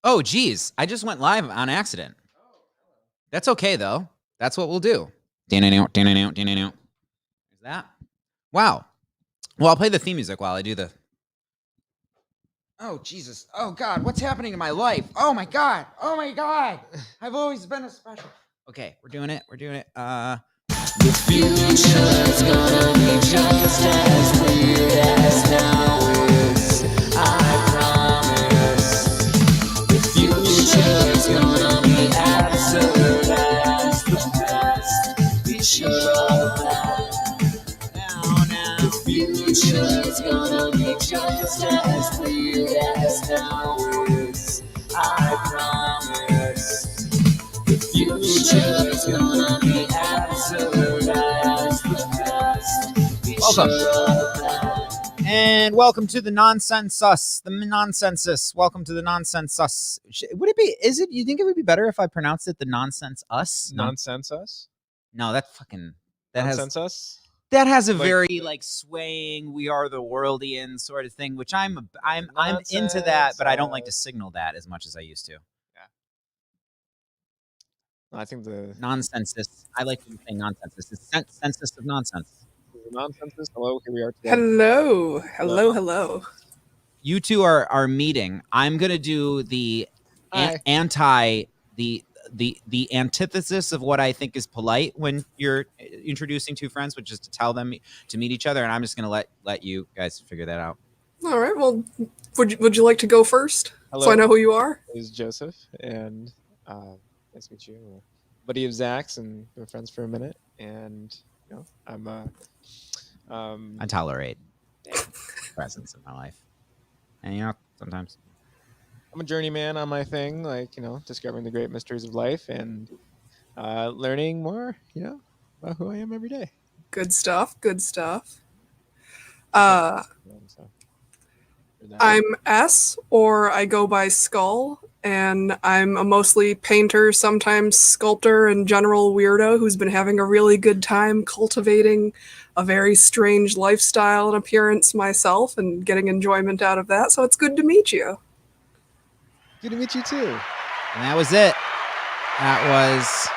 Oh, geez. I just went live on accident. That's okay, though. That's what we'll do. Is that? Wow. Well, I'll play the theme music while I do the... Oh, Jesus. Oh, God. What's happening in my life? Oh, my God. Oh, my God. I've always been a special... Okay, we're doing it. The future's gonna be just as weird as now is. I promise. The future's gonna be absurd as the past. Be sure of that. Now. The future's gonna be just as weird as now is. I promise. The future's gonna be absurd as the past. Be Welcome. sure of that. And welcome to the Nonsensus. Welcome to the Nonsensus. Would it be, you think it would be better if I pronounced it the Nonsense Us? Nonsensus? No, that fucking... Nonsensus? That has a Like- very swaying "we are the worldian" sort of thing, which I'm into that, but I don't like to signal that as much as I used to. I think the Nonsensus. I like to say nonsensus. It's census of nonsense. nonsensus. Hello, here we are today. Hello. You two are meeting. I'm gonna do the Hi. the antithesis of what I think is polite when you're introducing two friends, which is to tell them to meet each other, and I'm just gonna let you guys figure that out. All right. Well, would you like to go first, Hello. so I know who you are? This is Joseph, and nice to meet you. I'm a buddy of Zach's, and been friends for a minute. And I'm I tolerate presence in my life, and sometimes I'm a journeyman on my thing, discovering the great mysteries of life and learning more, about who I am every day. Good stuff. So, I'm S, or I go by Skull, and I'm a mostly painter, sometimes sculptor, and general weirdo who's been having a really good time cultivating a very strange lifestyle and appearance myself and getting enjoyment out of that. So it's good to meet you. good to meet you too. And that was it. That was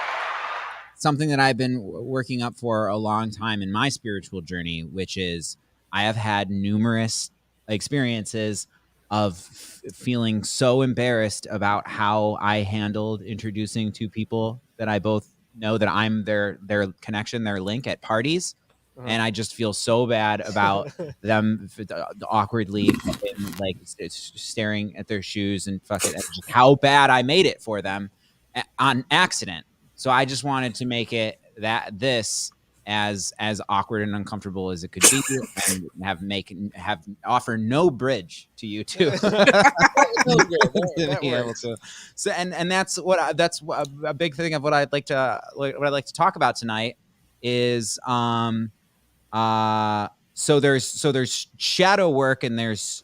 something that I've been working up for a long time in my spiritual journey, which is I have had numerous experiences of feeling so embarrassed about how I handled introducing two people that I both know that I'm their connection, their link at parties. Uh-huh. And I just feel so bad about them awkwardly staring at their shoes and fucking just how bad I made it for them on accident. So I just wanted to make it this as awkward and uncomfortable as it could be, and offer no bridge to you two. That works. So and that's a big thing of what I'd like to talk about tonight is so there's shadow work, and there's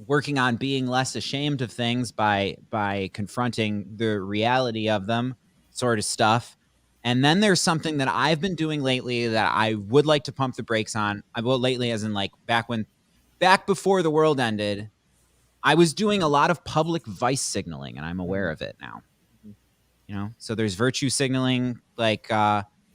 working on being less ashamed of things by confronting the reality of them, sort of stuff. And then there's something that I've been doing lately that I would like to pump the brakes on. Lately, as in back before the world ended, I was doing a lot of public vice signaling, and I'm aware of it now. So there's virtue signaling,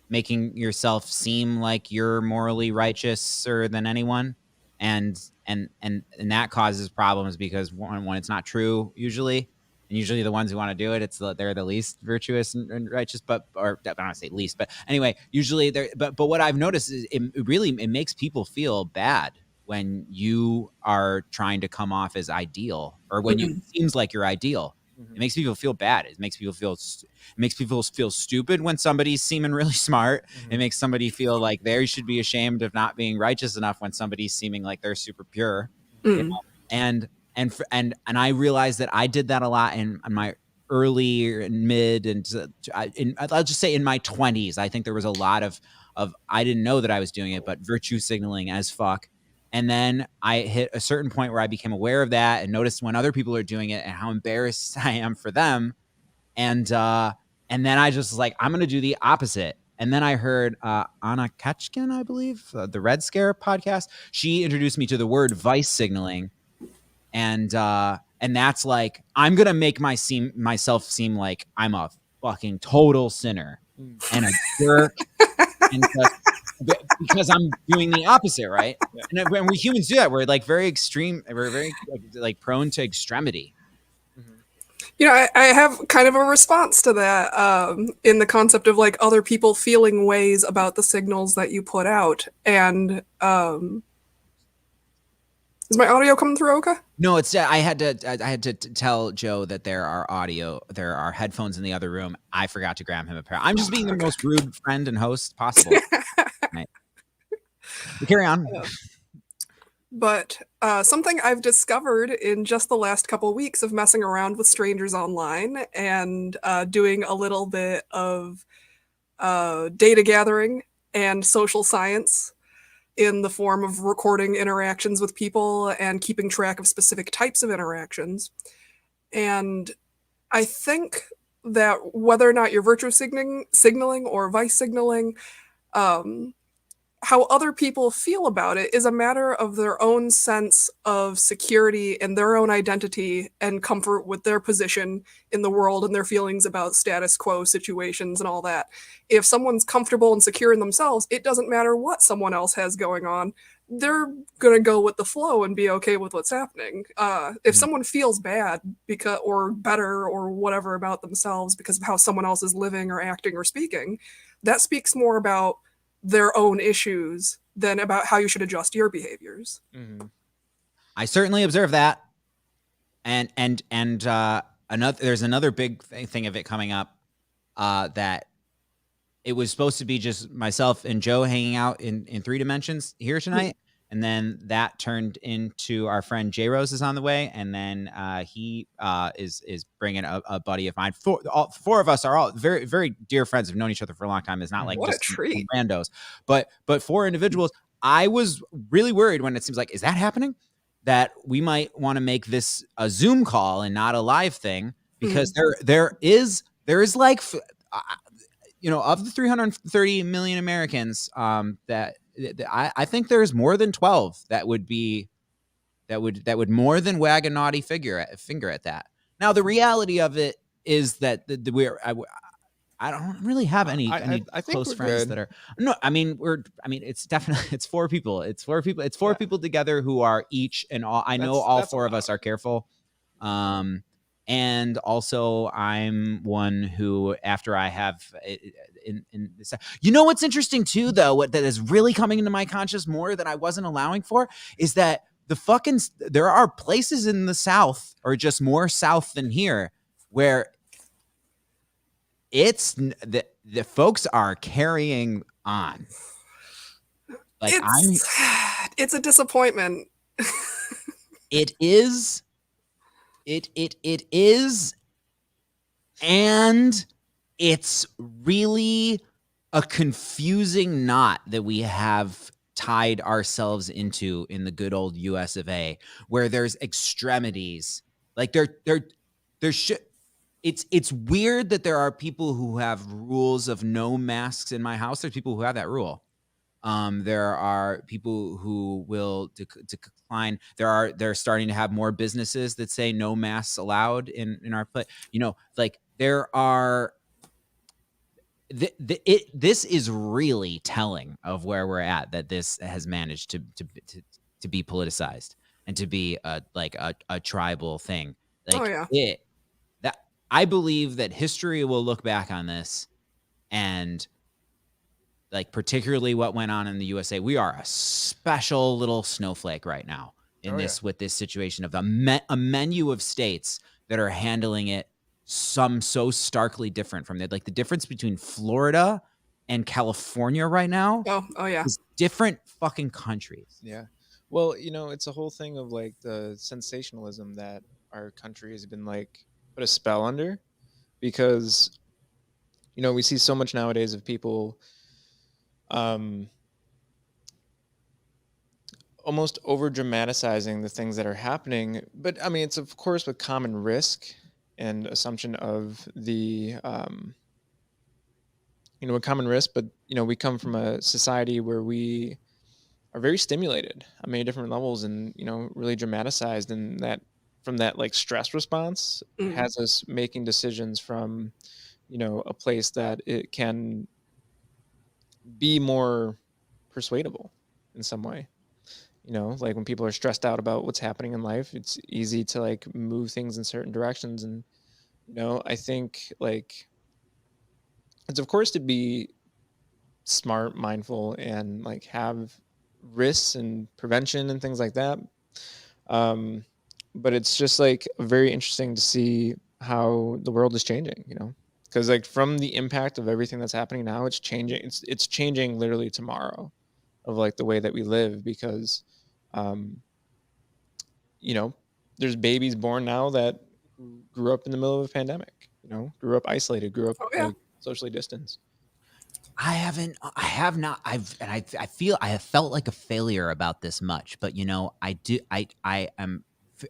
making yourself seem like you're morally righteouser than anyone, and that causes problems because when it's not true usually. And usually the ones who want to do it, they're the least virtuous and righteous, I don't want to say least, but anyway, usually but what I've noticed is it makes people feel bad when you are trying to come off as ideal, or when it seems like you're ideal. It makes people feel bad. It makes people feel stupid when somebody's seeming really smart. It makes somebody feel like they should be ashamed of not being righteous enough when somebody's seeming like they're super pure. And I realized that I did that a lot in my early and mid and I'll just say in my 20s. I think there was a lot of I didn't know that I was doing it, but virtue signaling as fuck. And then I hit a certain point where I became aware of that and noticed when other people are doing it and how embarrassed I am for them. And then I just was like, I'm going to do the opposite. And then I heard Anna Ketchkin, I believe, the Red Scare podcast. She introduced me to the word vice signaling. And And that's like, I'm going to make myself seem like I'm a fucking total sinner and a jerk. And because I'm doing the opposite, right? Yeah. And when we humans do that, we're like very extreme. We're very like prone to extremity. You know, I have kind of a response to that in the concept of like other people feeling ways about the signals that you put out. And is my audio coming through okay? No, it's I had to tell Joe that there are headphones in the other room. I forgot to grab him a pair. I'm just being the most rude friend and host possible. Right. But carry on. But something I've discovered in just the last couple of weeks of messing around with strangers online and doing a little bit of data gathering and social science in the form of recording interactions with people and keeping track of specific types of interactions. And I think that whether or not you're virtue signaling or vice signaling, how other people feel about it is a matter of their own sense of security and their own identity and comfort with their position in the world and their feelings about status quo situations and all that. If someone's comfortable and secure in themselves, it doesn't matter what someone else has going on. They're going to go with the flow and be okay with what's happening. If someone feels bad because or better or whatever about themselves because of how someone else is living or acting or speaking, that speaks more about their own issues than about how you should adjust your behaviors. I certainly observe that, and there's another big thing of it coming up that it was supposed to be just myself and Joe hanging out in 3 dimensions here tonight. And then that turned into our friend J Rose is on the way, and then he is bringing a buddy of mine. All 4 of us are all very, very dear friends. Have known each other for a long time. It's not like what just a treat. randos, but 4 individuals. I was really worried when it seems like, is that happening? That we might want to make this a Zoom call and not a live thing, because there is like, you know, of the 330 million Americans, that I think there's more than 12 that would more than wag a naughty finger at that. Now, the reality of it is that I don't really have any close friends good. that are it's definitely it's 4 people. It's 4 people. It's 4 people together who are each and all. I know all 4 of us are careful. And also I'm one who, after I have in this, you know, what's interesting too, though, what that is really coming into my conscious more that I wasn't allowing for, is that there are places in the South, or just more South than here, where it's the folks are carrying on. Like it's a disappointment. It is. It is, and it's really a confusing knot that we have tied ourselves into in the good old US of A, where there's extremities. Like it's weird that there are people who have rules of no masks in my house. There's people who have that rule. There are people who will decline. They're starting to have more businesses that say no masks allowed in our place. You know, like there are. This is really telling of where we're at. That this has managed to be politicized and to be a tribal thing. Like that I believe that history will look back on this and, like, particularly what went on in the USA, we are a special little snowflake right now with this situation of a menu of states that are handling it so starkly different from the difference between Florida and California right now. Oh yeah. Is different fucking countries. Yeah. Well, you know, it's a whole thing of like the sensationalism that our country has been like put a spell under, because, you know, we see so much nowadays of people almost over dramatizing the things that are happening. But I mean, it's of course with common risk and assumption of the you know, a common risk. But, you know, we come from a society where we are very stimulated on many different levels, and, you know, really dramatized, and that from that like stress response Mm. has us making decisions from, a place that it can be more persuadable in some way. Like when people are stressed out about what's happening in life, it's easy to like move things in certain directions. And, I think like it's of course to be smart, mindful, and like have risks and prevention and things like that. Um, but it's just like very interesting to see how the world is changing, because like from the impact of everything that's happening now, it's changing. It's changing literally tomorrow of like the way that we live because, um, you know, there's babies born now that grew up in the middle of a pandemic. Grew up isolated, grew up Oh yeah. like socially distanced. I haven't. I have not. I feel I have felt like a failure about this much, but I do. I am.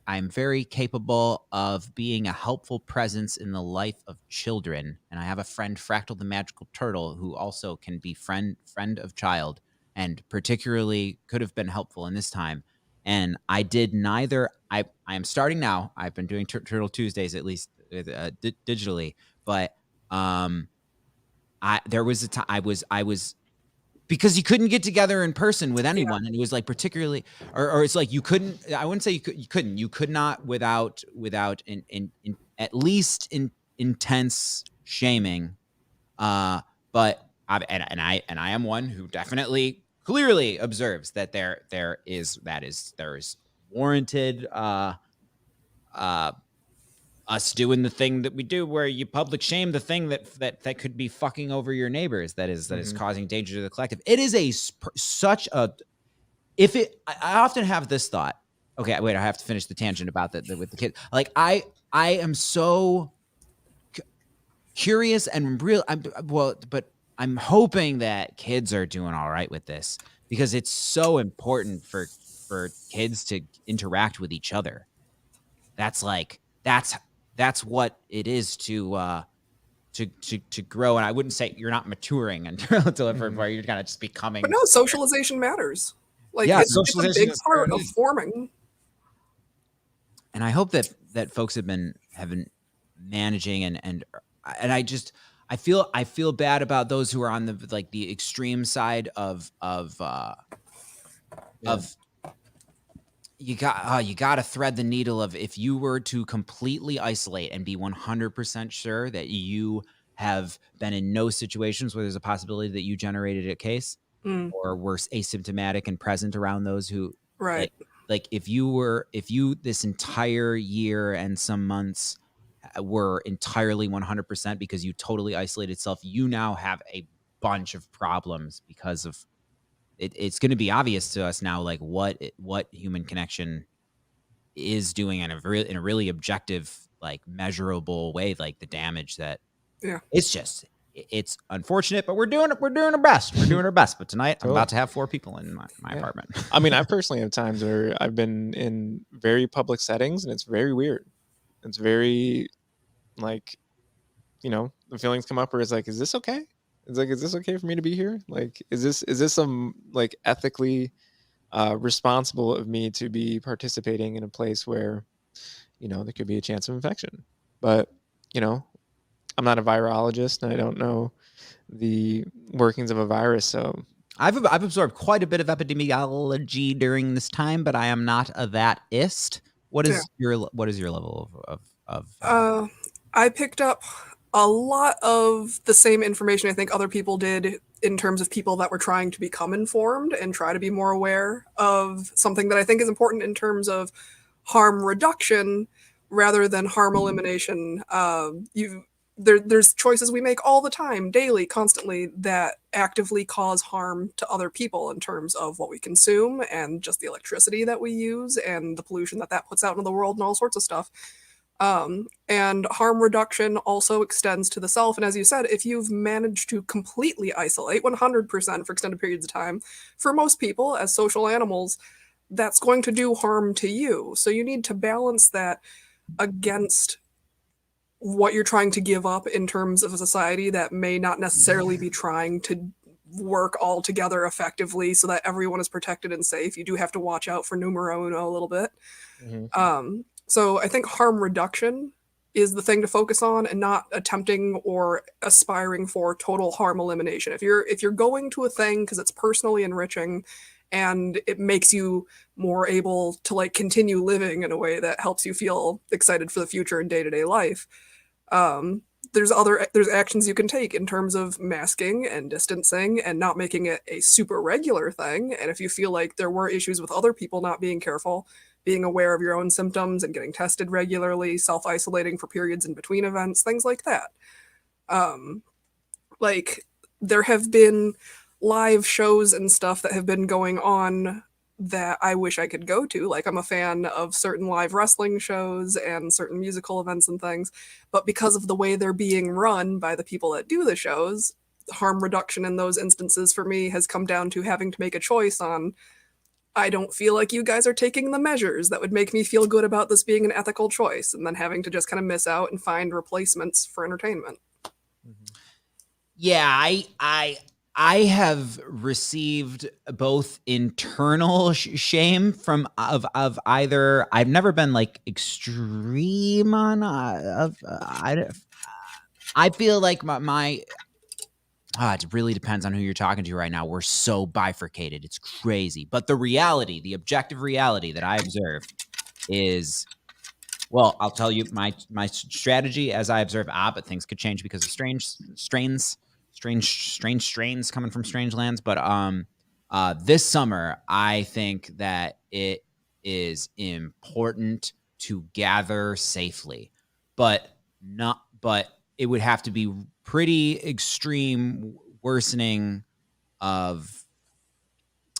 I'm very capable of being a helpful presence in the life of children, and I have a friend, Fractal the Magical Turtle, who also can be friend of child, and particularly could have been helpful in this time. And I did neither. I am starting now. I've been doing Turtle Tuesdays at least digitally, but there was a time I was because you couldn't get together in person with anyone, and it was like particularly, or it's like you couldn't. I wouldn't say you could not without in at least in intense shaming. But I am one who definitely clearly observes that there is warranted us doing the thing that we do where you public shame the thing that could be fucking over your neighbors, that is Mhm. causing danger to the collective. It is such a if it I often have this thought. Okay, wait, I have to finish the tangent about with the kid. Like I am so curious and real. But I'm hoping that kids are doing all right with this, because it's so important for kids to interact with each other. That's like that's what it is to grow. And I wouldn't say you're not maturing until Mhm. you're kind of just becoming. But no, socialization matters. Like Yeah, it's a socialization big is part very of neat. forming. And I hope that folks have been managing and I feel bad about those who are on the extreme side Yeah. of you got to thread the needle of, if you were to completely isolate and be 100% sure that you have been in no situations where there's a possibility that you generated a case, Mm, or were asymptomatic and present around those who, right. like if you this entire year and some months were entirely 100% because you totally isolated self, you now have a bunch of problems because of it's going to be obvious to us now, like what human connection is doing in a really objective, like measurable way, like the damage that Yeah. it's unfortunate, but we're doing our best. We're doing our best. But tonight I'm Totally. about to have 4 people in my Yeah. apartment. I mean, I personally have times where I've been in very public settings and it's very weird. It's very like, the feelings come up where it's like, is this okay? It's like, is this okay for me to be here? Like, is this some like ethically responsible of me to be participating in a place where, there could be a chance of infection? But, you know, I'm not a virologist and I don't know the workings of a virus. So I've absorbed quite a bit of epidemiology during this time, but I am not a thatist. What is your level of I picked up a lot of the same information I think other people did in terms of people that were trying to become informed and try to be more aware of something that I think is important in terms of harm reduction rather than harm elimination. There's choices we make all the time, daily, constantly, that actively cause harm to other people in terms of what we consume and just the electricity that we use and the pollution that puts out into the world and all sorts of stuff. And harm reduction also extends to the self. And as you said, if you've managed to completely isolate 100% for extended periods of time, for most people as social animals, that's going to do harm to you. So you need to balance that against what you're trying to give up in terms of a society that may not necessarily be trying to work all together effectively so that everyone is protected and safe. You do have to watch out for numero uno a little bit. mhm. So I think harm reduction is the thing to focus on, and not attempting or aspiring for total harm elimination. If you're going to a thing because it's personally enriching and it makes you more able to like continue living in a way that helps you feel excited for the future in day-to-day life, um, there's actions you can take in terms of masking and distancing and not making it a super regular thing. And if you feel like there were issues with other people not being careful, being aware of your own symptoms and getting tested regularly, self-isolating for periods in between events, things like that. Um, like there have been live shows and stuff that have been going on that I wish I could go to. Like I'm a fan of certain live wrestling shows and certain musical events and things, but because of the way they're being run by the people that do the shows, harm reduction in those instances for me has come down to having to make a choice on, I don't feel like you guys are taking the measures that would make me feel good about this being an ethical choice, and then having to just kind of miss out and find replacements for entertainment. Yeah, I have received both internal shame from of either. I've never been like extreme on I feel like my it really depends on who you're talking to right now. We're so bifurcated. It's crazy. But the reality, the objective reality that I observe is, well, I'll tell you my strategy as I observe. But things could change because of strange strains coming from strange lands. But this summer, I think that it is important to gather safely, but it would have to be pretty extreme worsening of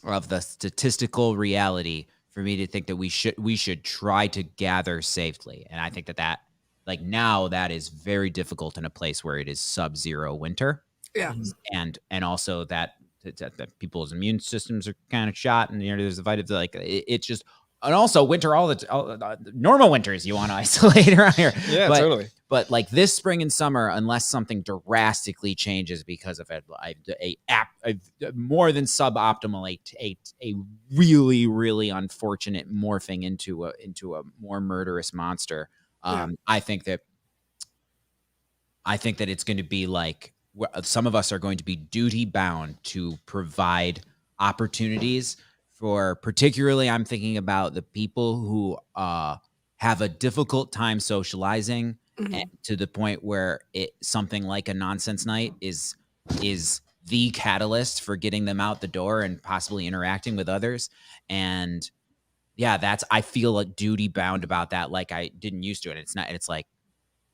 the statistical reality for me to think that we should try to gather safely. And I think that like now that is very difficult in a place where it is sub-zero winter. Yeah. And also that people's immune systems are kind of shot, and there's the vitamins, like it's just, and also winter, all the normal winters you want to isolate around here. Yeah, totally. But like this spring and summer, unless something drastically changes because of a more than suboptimal, a really, really unfortunate morphing into a more murderous monster, I think that it's going to be like, some of us are going to be duty bound to provide opportunities for, particularly I'm thinking about the people who have a difficult time socializing, to the point where something like a Nonsense Night is the catalyst for getting them out the door and possibly interacting with others. And yeah, I feel like duty bound about that, like I didn't used to. And it's like,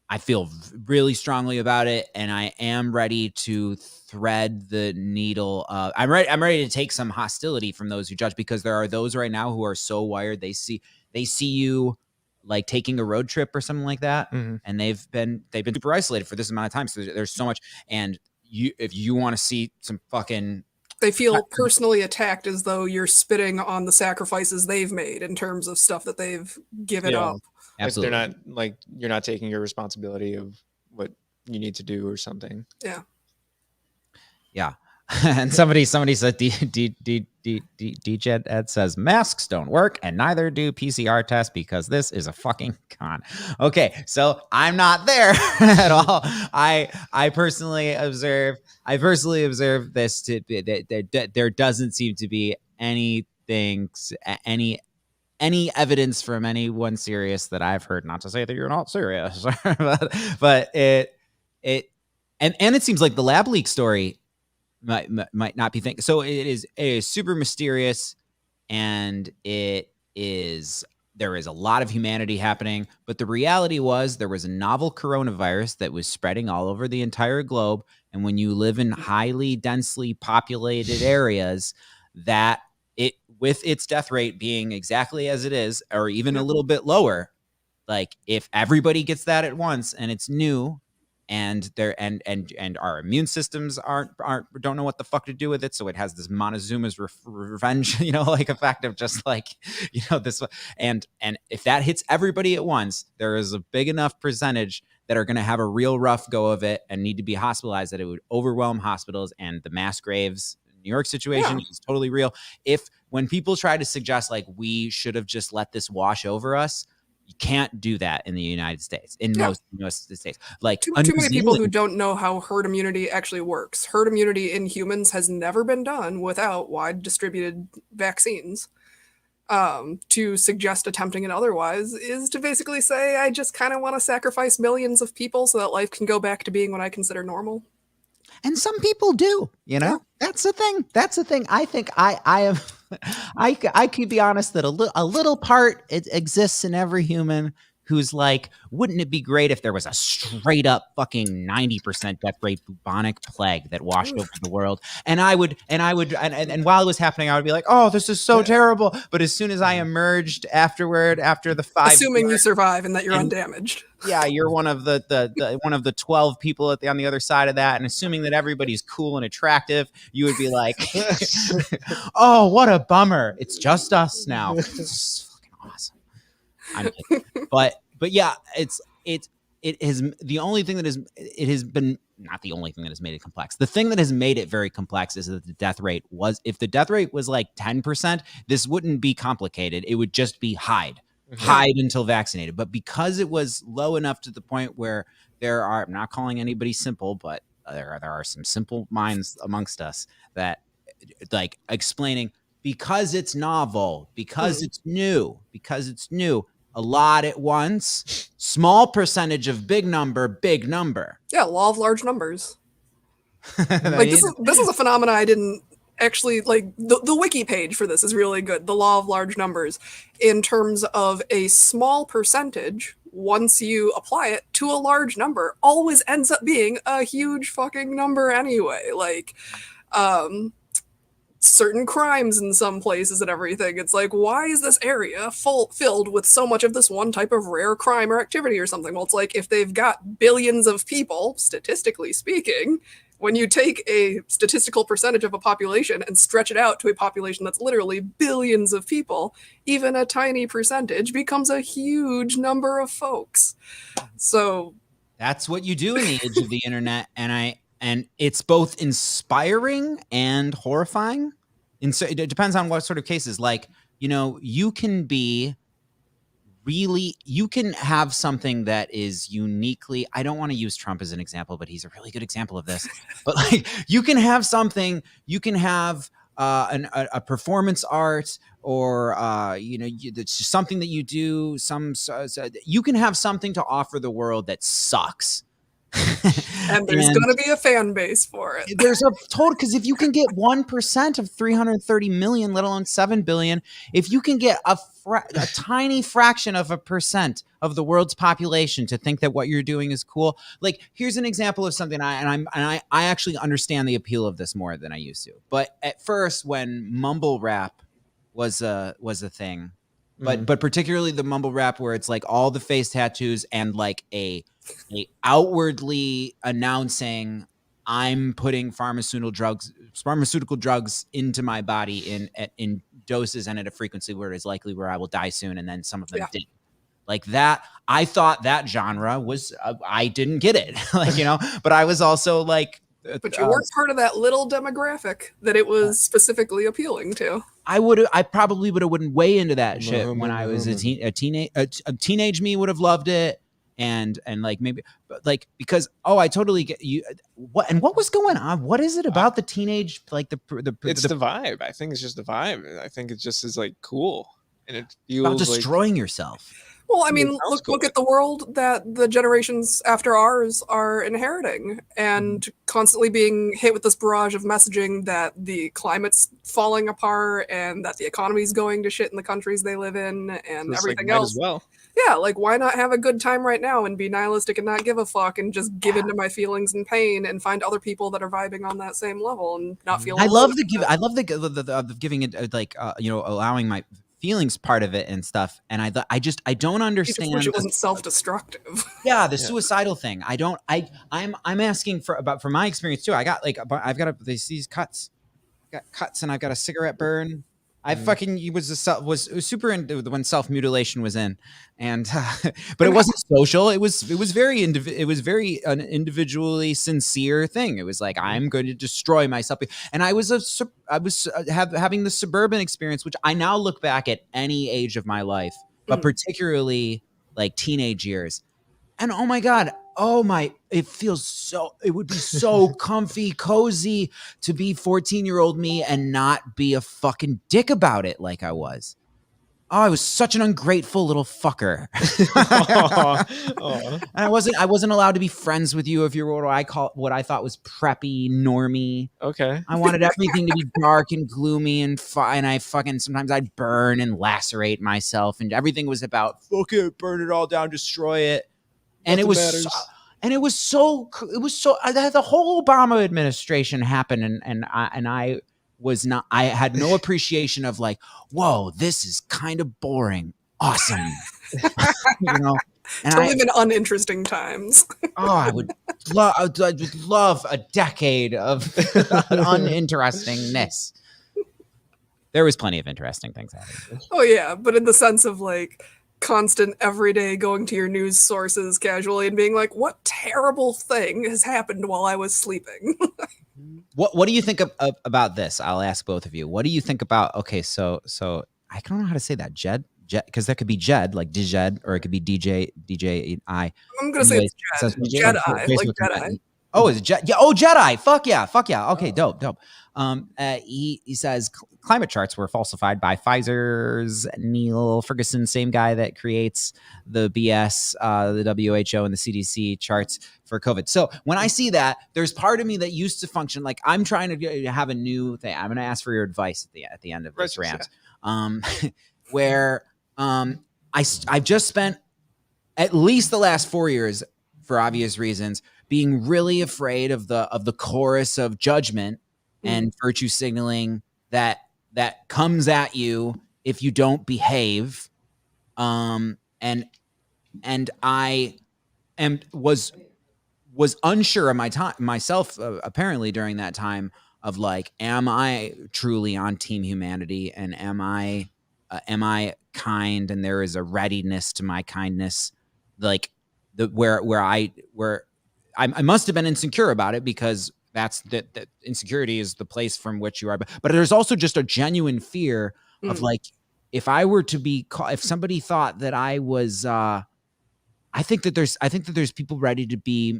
I feel really strongly about it, and I am ready to thread the needle. I'm ready to take some hostility from those who judge, because there are those right now who are so wired. They see you like taking a road trip or something like that, and they've been super isolated for this amount of time. So there's so much, and if you want to see some fucking, they feel personally attacked, as though you're spitting on the sacrifices they've made in terms of stuff that they've given up. Absolutely. Like they're not, like, you're not taking your responsibility of what you need to do or something. Yeah. And somebody said DJ Ed says masks don't work, and neither do PCR tests, because this is a fucking con. Okay, so I'm not there at all. I personally observe this to be that there doesn't seem to be any evidence from anyone serious that I've heard. Not to say that you're not serious, but it seems like the lab leak story might not be thinking. So it is super mysterious, and there is a lot of humanity happening. But the reality was there was a novel coronavirus that was spreading all over the entire globe. And when you live in highly densely populated areas, that with its death rate being exactly as it is, or even a little bit lower, like if everybody gets that at once and it's new, and our immune systems don't know what the fuck to do with it, so it has this Montezuma's revenge, like effect of just like, this, and if that hits everybody at once, there is a big enough percentage that are going to have a real rough go of it and need to be hospitalized, that it would overwhelm hospitals. And the mass graves New York situation is totally real. When people try to suggest like we should have just let this wash over us, You can't do that in the United States, in most states. Like Too many people who don't know how herd immunity actually works. Herd immunity in humans has never been done without wide distributed vaccines. To suggest attempting it otherwise is to basically say, I just kind of want to sacrifice millions of people so that life can go back to being what I consider normal. And some people do, you know, that's the thing. That's the thing. I think I have, I could be honest that a little part it exists in every human who's like, wouldn't it be great if there was a straight up fucking 90% death rate bubonic plague that washed over the world? And while it was happening, I would be like, oh, this is so terrible. But as soon as I emerged after the 5 assuming you survive and that you're undamaged. Yeah, you're one of the one of the 12 people on the other side of that, and assuming that everybody's cool and attractive, you would be like, oh, what a bummer. It's just us now. It's fucking awesome. I'm kidding. But yeah, it has the only thing that it has been not the only thing that has made it complex. The thing that has made it very complex is that the death rate if the death rate was like 10%, this wouldn't be complicated. It would just be hide until vaccinated. But because it was low enough to the point where I'm not calling anybody simple, but there are some simple minds amongst us that like explaining because it's novel, because it's new, a lot at once, small percentage of big number. Yeah, law of large numbers. Like this is a phenomena I didn't actually like. The wiki page for this is really good. The law of large numbers, in terms of a small percentage, once you apply it to a large number, always ends up being a huge fucking number anyway. Like, certain crimes in some places and everything. It's like, why is this area filled with so much of this one type of rare crime or activity or something? Well, it's like if they've got billions of people, statistically speaking, when you take a statistical percentage of a population and stretch it out to a population that's literally billions of people, even a tiny percentage becomes a huge number of folks. So that's what you do in the age of the internet, and it's both inspiring and horrifying. And so it depends on what sort of cases. Like, you know, you can have something that is uniquely, I don't want to use Trump as an example, but he's a really good example of this. But like, you can have a performance art, or it's just something that you do. You can have something to offer the world that sucks. And there's going to be a fan base for it. There's a total, because if you can get 1% of 330 million, let alone 7 billion, if you can get a tiny fraction of a percent of the world's population to think that what you're doing is cool. Like, here's an example of something I actually understand the appeal of this more than I used to. But at first, when mumble rap was a thing, but particularly the mumble rap where it's like all the face tattoos and like a outwardly announcing I'm putting pharmaceutical drugs into my body in doses and at a frequency where it is likely where I will die soon, and then some of them did. Like that, I thought that genre was I didn't get it, like, you know, but I was also like, but you weren't part of that little demographic that it was specifically appealing to. I probably would have wouldn't weigh into that shit when I was a teenage me would have loved it. And like maybe like, because I totally get you. What was going on? What is it about the teenage, like the vibe? I think it's just the vibe. I think it just is like cool, and it feels about destroying yourself. Well, I mean, look at the world that the generations after ours are inheriting, and constantly being hit with this barrage of messaging that the climate's falling apart and that the economy's going to shit in the countries they live in and everything else. As well. Yeah, like, why not have a good time right now and be nihilistic and not give a fuck and just give into my feelings and pain and find other people that are vibing on that same level and not feel. I love the giving it, like, allowing my feelings part of it and stuff. And I don't understand. I just wish it wasn't self-destructive. Yeah, the suicidal thing. I'm asking for my experience too. I've got these cuts. I got cuts and I've got a cigarette burn. I fucking was super into when self-mutilation was in, and but it wasn't social. It was very an individually sincere thing. It was like, I'm going to destroy myself, and I was having the suburban experience, which I now look back at any age of my life, but particularly like teenage years. And oh my God, it would be so comfy, cozy to be 14-year-old me and not be a fucking dick about it like I was. Oh, I was such an ungrateful little fucker. Aw. And I wasn't allowed to be friends with you if you were what I thought was preppy, normie. Okay. I wanted everything to be dark and gloomy and I fucking sometimes I'd burn and lacerate myself, and everything was about fuck it, burn it all down, destroy it. And Nothing it was matters. the whole Obama administration happened, and I had no appreciation of like, whoa, this is kind of boring. Awesome. You know, and Totally been uninteresting times. I would love a decade of uninterestingness. There was plenty of interesting things happening. Oh yeah, but in the sense of like constant everyday going to your news sources casually and being like, what terrible thing has happened while I was sleeping? What do you think about this? I'll ask both of you. What do you think about? Okay, so I don't know how to say that. Jed, because that could be Jed, like Dijed, or it could be DJ I. I'm gonna say it's Jed. Jedi, like Jedi. Oh, is it Jedi? Yeah. Oh, Jedi. Fuck yeah. Okay, dope. He says climate charts were falsified by Pfizer's Neil Ferguson, same guy that creates the BS, the WHO and the CDC charts for COVID. So when I see that, there's part of me that used to function like I'm trying to have a new thing. I'm going to ask for your advice at the end of this rant, where I've just spent at least the last 4 years, for obvious reasons, being really afraid of the chorus of judgment and virtue signaling that comes at you if you don't behave. And I was unsure of myself apparently during that time of like, am I truly on Team Humanity, and am I kind, and there is a readiness to my kindness, like where I must have been insecure about it, because that's that insecurity is the place from which you are. But there's also just a genuine fear of like, if I were to be if somebody thought that I was, I think that there's people ready to be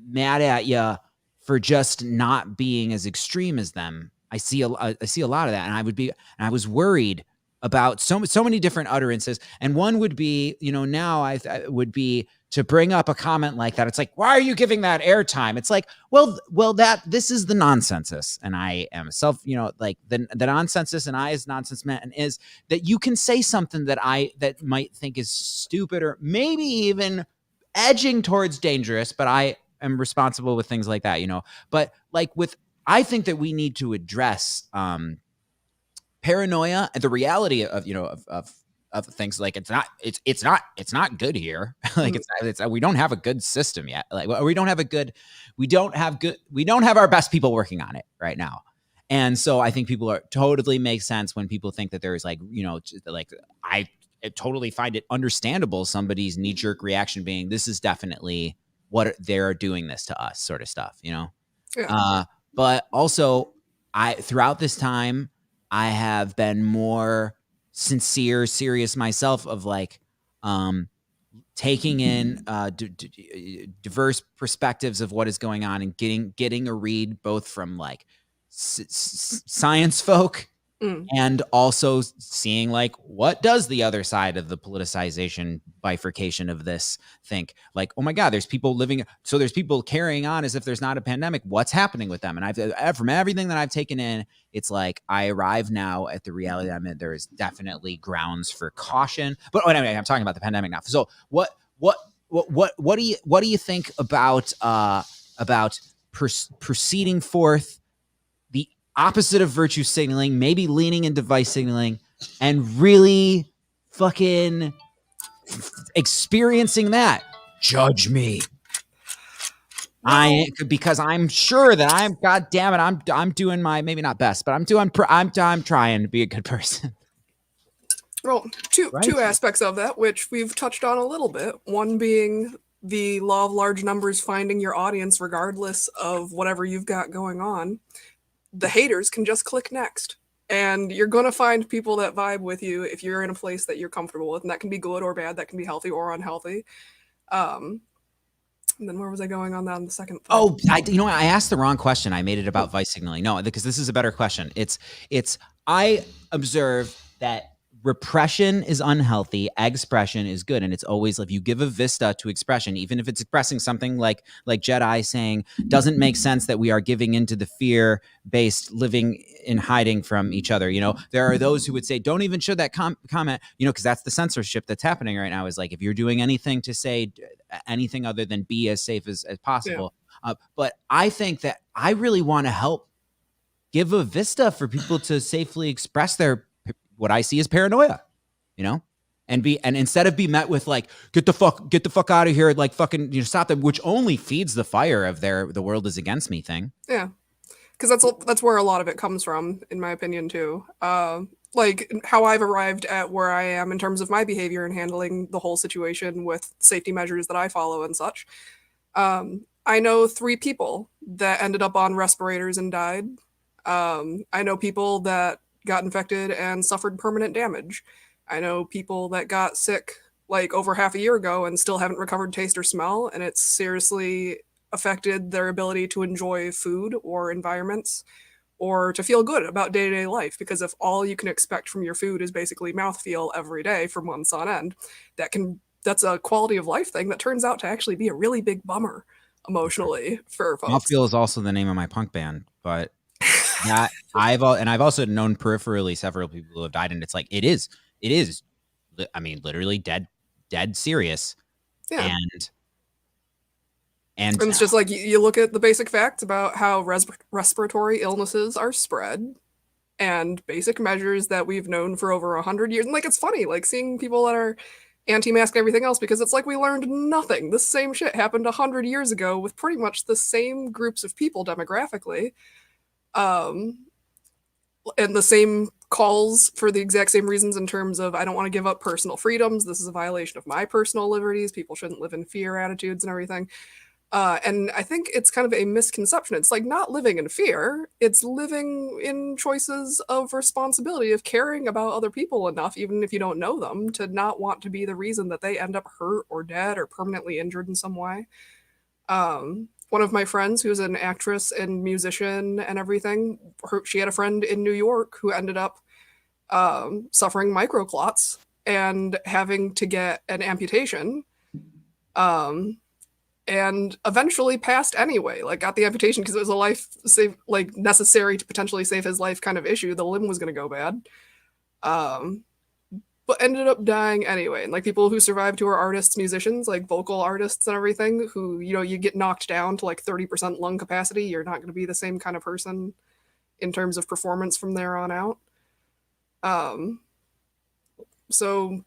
mad at you for just not being as extreme as them. I see a lot of that, and I was worried about so many different utterances. And one would be, now I would be to bring up a comment like that. It's like, why are you giving that airtime? It's like, well, this is the nonsensus, and I am like the nonsensus, and I as nonsense man is that you can say something that might think is stupid or maybe even edging towards dangerous, but I am responsible with things like that, But like I think that we need to address paranoia and the reality of things. Like it's not good here. Like we don't have a good system yet. Like we don't have our best people working on it right now. And so I think people totally make sense when people think that there's like, I totally find it understandable somebody's knee-jerk reaction being, this is definitely what they're doing this to us, sort of stuff, Yeah. But also throughout this time, I have been more sincere, serious myself of like taking in diverse perspectives of what is going on, and getting a read both from like science folk and also seeing like, what does the other side of the politicization bifurcation of this think? Like, oh my God, there's people carrying on as if there's not a pandemic. What's happening with them? And from everything that I've taken in, it's like I arrive now at the reality that I'm in. There is definitely grounds for caution. But anyway, I'm talking about the pandemic now. So what do you think about proceeding forth the opposite of virtue signaling, maybe leaning into vice signaling, and really fucking experiencing that? Judge me. Because I'm sure that God damn it, I'm doing my, maybe not best, but I'm trying to be a good person. Well, two aspects of that, which we've touched on a little bit. One being the law of large numbers finding your audience regardless of whatever you've got going on. The haters can just click next. And you're going to find people that vibe with you if you're in a place that you're comfortable with. And that can be good or bad. That can be healthy or unhealthy. And then where was I going on that on the second thing? Oh, you know what? I asked the wrong question. I made it about vice signaling. No, because this is a better question. I observe that repression is unhealthy, expression is good. And it's always if you give a vista to expression, even if it's expressing something like Jedi saying, doesn't make sense that we are giving into the fear-based living in hiding from each other. You know, there are those who would say, don't even show that comment, you know, because that's the censorship that's happening right now is like, if you're doing anything to say anything other than be as safe as possible. Yeah. But I think that I really want to help give a vista for people to safely express their what I see as paranoia, you know, and instead of be met with like get the fuck out of here, like fucking stop them, which only feeds the fire of the world is against me thing. Yeah, because that's where a lot of it comes from, in my opinion too. Like how I've arrived at where I am in terms of my behavior and handling the whole situation with safety measures that I follow and such. I know 3 people that ended up on respirators and died. I know people that got infected and suffered permanent damage. I know people that got sick like over half a year ago and still haven't recovered taste or smell, and it's seriously affected their ability to enjoy food or environments or to feel good about day-to-day life, because if all you can expect from your food is basically mouthfeel every day for months on end, that's a quality of life thing that turns out to actually be a really big bummer emotionally for folks. Mouthfeel is also the name of my punk band, but that I've also known peripherally several people who have died, and it's like it is I mean literally dead serious. Yeah. And it's just like you look at the basic facts about how respiratory illnesses are spread and basic measures that we've known for over 100 years. And like it's funny like seeing people that are anti-mask and everything else, because it's like we learned nothing. The same shit happened 100 years ago with pretty much the same groups of people demographically. And the same calls for the exact same reasons in terms of I don't want to give up personal freedoms. This is a violation of my personal liberties. People shouldn't live in fear attitudes and everything. And I think it's kind of a misconception. It's like not living in fear. It's living in choices of responsibility, of caring about other people enough, even if you don't know them, to not want to be the reason that they end up hurt or dead or permanently injured in some way. One of my friends who's an actress and musician and everything, she had a friend in New York who ended up suffering microclots and having to get an amputation, and eventually passed anyway. Like got the amputation because it was a life save, like necessary to potentially save his life kind of issue. The limb was going to go bad. But ended up dying anyway. And like people who survived who are artists, musicians, like vocal artists and everything, who, you get knocked down to like 30% lung capacity, you're not going to be the same kind of person in terms of performance from there on out. So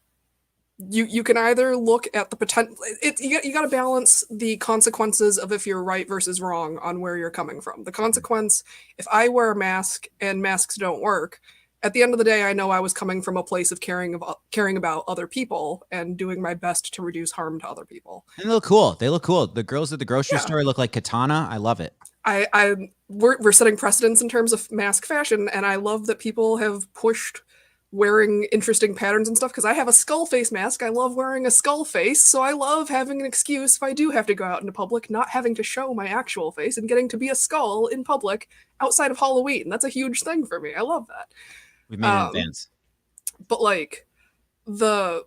you can either look at the potential, you got to balance the consequences of if you're right versus wrong on where you're coming from. The consequence, if I wear a mask and masks don't work, at the end of the day, I know I was coming from a place of caring about other people and doing my best to reduce harm to other people. And they look cool. The girls at the grocery store look like Katana. I love it. We're setting precedents in terms of mask fashion, and I love that people have pushed wearing interesting patterns and stuff, because I have a skull face mask. I love wearing a skull face, so I love having an excuse if I do have to go out into public, not having to show my actual face and getting to be a skull in public outside of Halloween. That's a huge thing for me. I love that. We've made an advance. But like the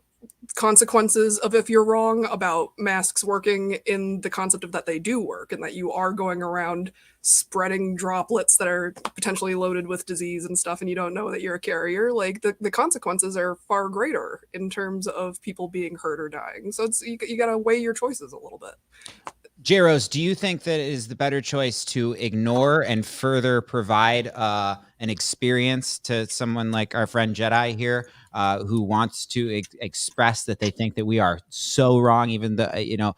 consequences of if you're wrong about masks working in the concept of that they do work and that you are going around spreading droplets that are potentially loaded with disease and stuff and you don't know that you're a carrier, like the consequences are far greater in terms of people being hurt or dying. So it's you got to weigh your choices a little bit. Jaros, do you think that it is the better choice to ignore and further provide an experience to someone like our friend Jedi here, who wants to express that they think that we are so wrong, even though,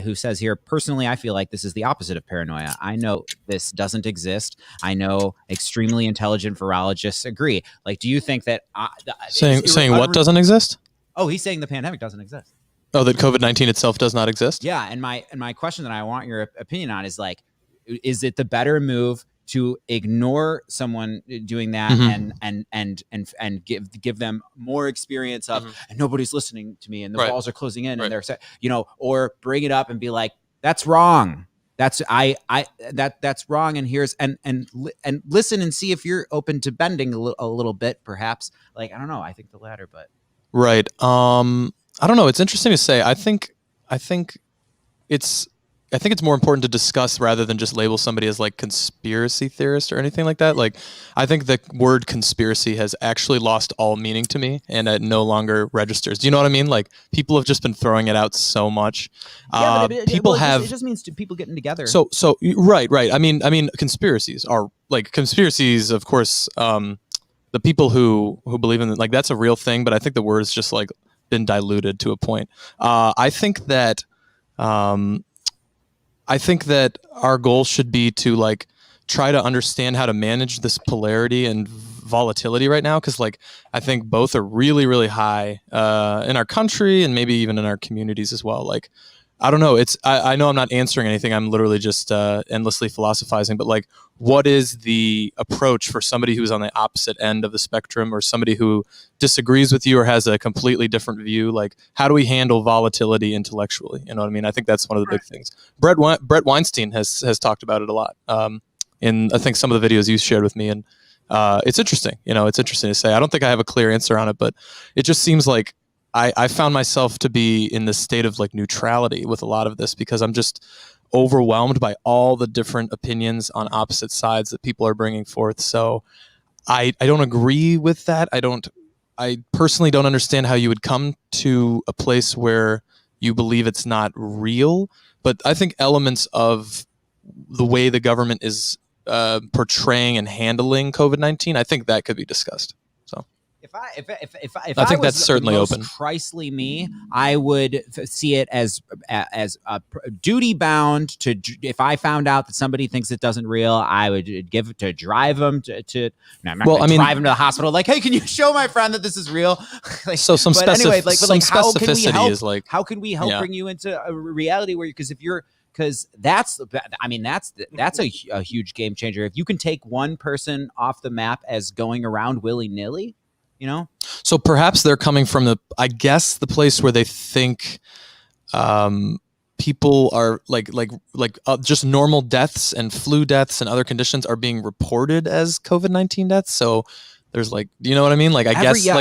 who says here, personally, I feel like this is the opposite of paranoia. I know this doesn't exist. I know extremely intelligent virologists agree. Like, do you think that saying what doesn't exist? Oh, he's saying the pandemic doesn't exist. Oh, that COVID-19 itself does not exist? Yeah, and my question that I want your opinion on is like, is it the better move to ignore someone doing that and give them more experience of and nobody's listening to me and the walls are closing in and they're or bring it up and be like, that's wrong. That's that's wrong. And here's and listen and see if you're open to bending a little bit, perhaps. Like, I don't know. I think the latter, but right. I don't know. It's interesting to say. I think it's more important to discuss rather than just label somebody as like conspiracy theorist or anything like that. Like, I think the word conspiracy has actually lost all meaning to me and it no longer registers. Do you know what I mean? Like, people have just been throwing it out so much. People have. It just means people getting together. So right. I mean, conspiracies, of course. The people who believe in it, like, that's a real thing. But I think the word's just like been diluted to a point. I think that our goal should be to like try to understand how to manage this polarity and volatility right now, because like I think both are really, really high in our country and maybe even in our communities as well. Like, I don't know. I know I'm not answering anything. I'm literally just endlessly philosophizing. But like, what is the approach for somebody who's on the opposite end of the spectrum, or somebody who disagrees with you or has a completely different view? Like, how do we handle volatility intellectually? You know what I mean? I think that's one of the big things. Brett Weinstein has talked about it a lot in I think some of the videos you shared with me, and it's interesting. It's interesting to say. I don't think I have a clear answer on it, but it just seems like I found myself to be in this state of like neutrality with a lot of this, because I'm just overwhelmed by all the different opinions on opposite sides that people are bringing forth. So I don't agree with that. I personally don't understand how you would come to a place where you believe it's not real, but I think elements of the way the government is portraying and handling COVID-19, I think that could be discussed. So If I think was that's certainly most open. Christly me, I would see it as duty bound to. If I found out that somebody thinks it doesn't real, I would give it to drive them to. No, I'm not going to drive them to the hospital. Like, hey, can you show my friend that this is real? Like, so some anyway, specificity is like, how can we help bring you into a reality where because that's a huge game changer. If you can take one person off the map as going around willy-nilly, So perhaps they're coming from the place where they think people are like just normal deaths and flu deaths and other conditions are being reported as COVID-19 deaths. So there's like, you know what I mean? Like,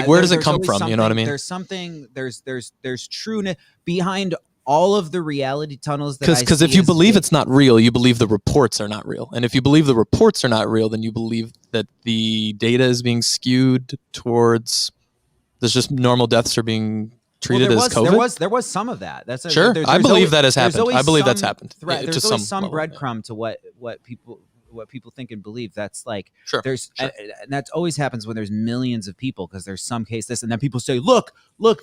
where does it come from? You know what I mean? There's something, there's trueness behind all of the reality tunnels. Because if you believe it's not real, you believe the reports are not real. And if you believe the reports are not real, then you believe that the data is being skewed towards there's just normal deaths are being treated as COVID. There was some of that. Sure. I believe that has happened. I believe that's happened. There's always some breadcrumb to what people think and believe. That's like, and that always happens when there's millions of people, because there's some case this, and then people say, look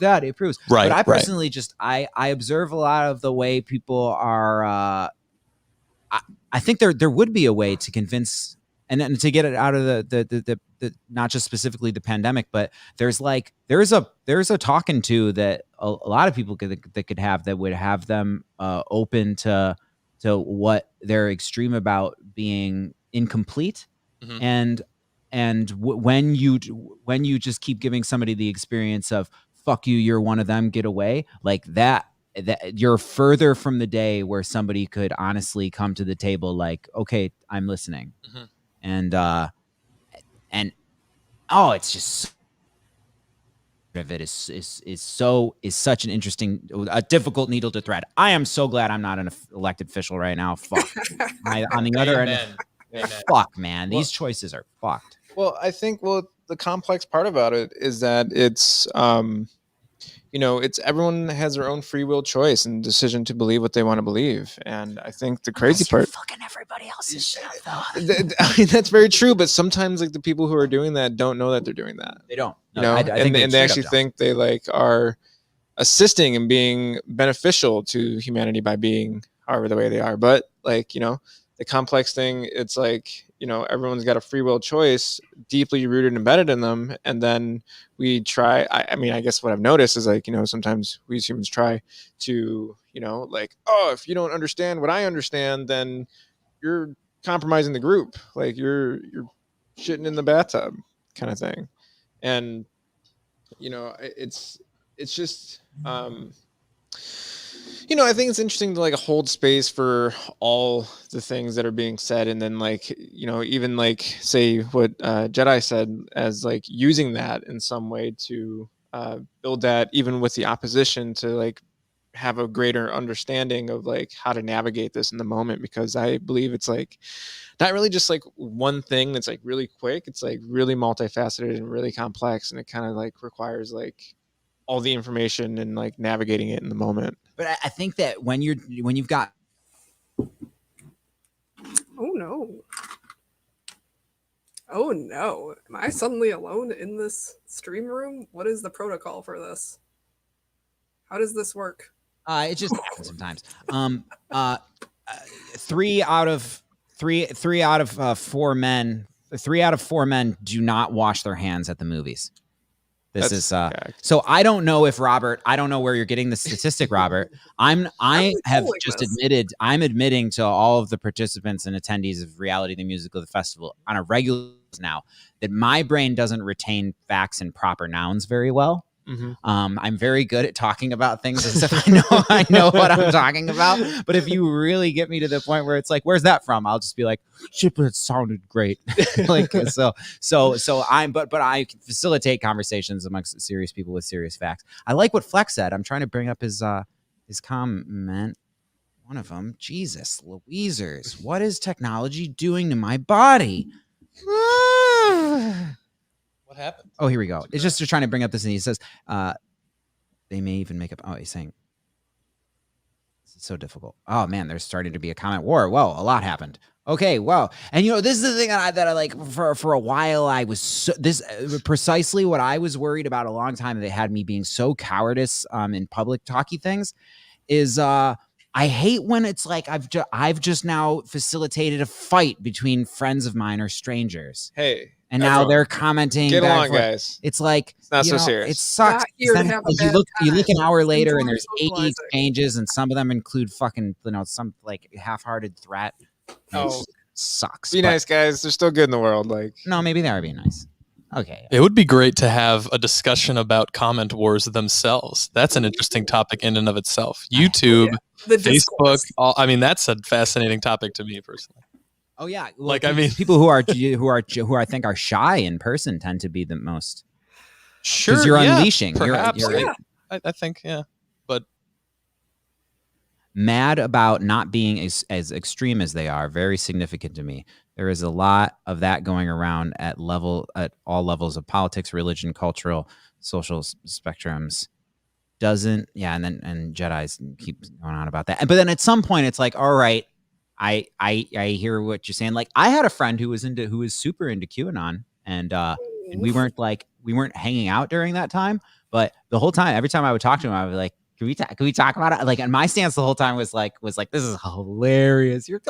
that it proves. Right. But I personally I observe a lot of the way people are. I think there would be a way to convince and to get it out of the not just specifically the pandemic, but there's a talking to that a lot of people could have that would have them open to what they're extreme about being incomplete. And when you just keep giving somebody the experience of fuck you, you're one of them, get away, like that you're further from the day where somebody could honestly come to the table like, okay, I'm listening. And it's just of it is such an interesting, a difficult needle to thread. I am so glad I'm not an elected official right now. Fuck. On the other end, fuck, man, these choices are fucked. Well, I think the complex part about it is that it's it's everyone has their own free will choice and decision to believe what they want to believe. And I think the crazy part, fucking everybody else's shit up, though. I mean, that's very true. But sometimes like the people who are doing that don't know that they're doing that. They don't. I think they actually think they like are assisting and being beneficial to humanity by being however the way they are. But like, the complex thing, it's like, everyone's got a free will choice deeply rooted and embedded in them. And then we try, I mean, I guess what I've noticed is like, sometimes we as humans try to, like, oh, if you don't understand what I understand, then you're compromising the group. Like you're shitting in the bathtub kind of thing. And it's just I think it's interesting to like hold space for all the things that are being said, and then like even like say what Jedi said, as like using that in some way to build that even with the opposition, to like have a greater understanding of like how to navigate this in the moment, because I believe it's like not really just like one thing that's like really quick. It's like really multifaceted and really complex, and it kind of like requires like all the information and like navigating it in the moment. But I think that when you've got Oh no. Am I suddenly alone in this stream room? What is the protocol for this? How does this work? it just happens sometimes. 3 out of 4 men do not wash their hands at the movies. So I don't know if Robert, I don't know where you're getting the statistic, Robert. I'm admitting to all of the participants and attendees of Reality the Musical, the festival on a regular basis now that my brain doesn't retain facts and proper nouns very well. Mm-hmm. I'm very good at talking about things as if I know what I'm talking about. But if you really get me to the point where it's like, where's that from? I'll just be like, shit, but it sounded great. Like, so I can facilitate conversations amongst serious people with serious facts. I like what Flex said. I'm trying to bring up his comment. One of them, Jesus Louisers, what is technology doing to my body? What happened? Oh, here we go. It's just trying to bring up this, and he says, they may even make up. Oh, he's saying, this is so difficult. Oh man, there's starting to be a comment war. Whoa, a lot happened. Okay, wow. And this is the thing that I like for a while. I was precisely what I was worried about a long time. That had me being so cowardice in public talky things is I hate when it's like I've just now facilitated a fight between friends of mine or strangers. Hey. And now they're commenting. Get along, guys. It's like it's not so serious. It sucks. You look an hour later, and there's 80 exchanges, and some of them include fucking some like half-hearted threat. Sucks. Be nice, guys. They're still good in the world. Like no, maybe they are being nice. Okay. It would be great to have a discussion about comment wars themselves. That's an interesting topic in and of itself. YouTube, Facebook. That's a fascinating topic to me personally. Oh yeah, well, people who I think are shy in person tend to be the most. Sure, because you're unleashing. Perhaps, I think, but mad about not being as extreme as they are. Very significant to me. There is a lot of that going around at all levels of politics, religion, cultural, social spectrums. And Jedis keep going on about that. But then at some point, it's like, all right. I hear what you're saying. Like I had a friend who was super into QAnon, and we weren't hanging out during that time, but the whole time, every time I would talk to him, I would be like, can we talk about it? Like, and my stance the whole time was like, this is hilarious. You're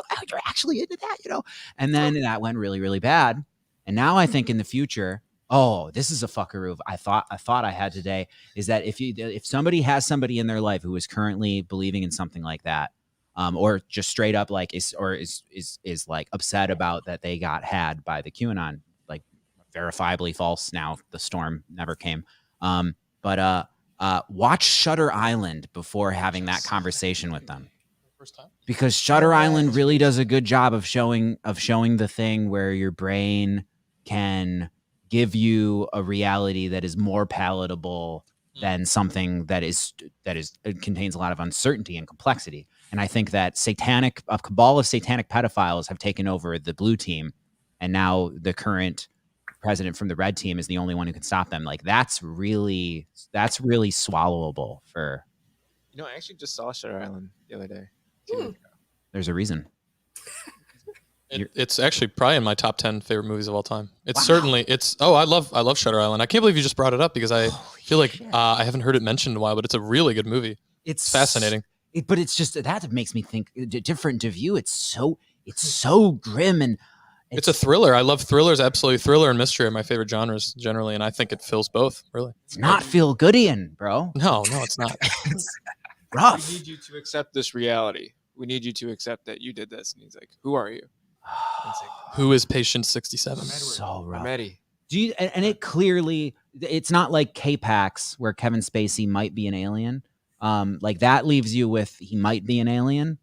actually into that, And then that went really, really bad. And now I think in the future, this is a fuckeroo I thought I had today, is that if somebody has somebody in their life who is currently believing in something like that, or just straight up like is like upset about that they got had by the QAnon, like verifiably false. Now the storm never came. But watch Shutter Island before having that conversation with them, because Shutter Island really does a good job of showing the thing where your brain can give you a reality that is more palatable than something that it contains a lot of uncertainty and complexity. And I think that a cabal of satanic pedophiles have taken over the blue team, and now the current president from the red team is the only one who can stop them. Like that's really swallowable for. I actually just saw Shutter Island the other day. There's a reason. It's actually probably in my top 10 favorite movies of all time. I love Shutter Island. I can't believe you just brought it up, because I feel like I haven't heard it mentioned in a while, but it's a really good movie. It's fascinating. But it's just that makes me think different to view. It's so grim, and it's a thriller. I love thrillers. Absolutely. Thriller and mystery are my favorite genres generally. And I think it fills both, really. It's not feel goodian, bro. No, it's not. It's rough. We need you to accept this reality. We need you to accept that you did this. And he's like, who are you? Who is patient 67? So rough. I'm Eddie. Do you, and it clearly, it's not like K-Pax where Kevin Spacey might be an alien. Like that leaves you with he might be an alien.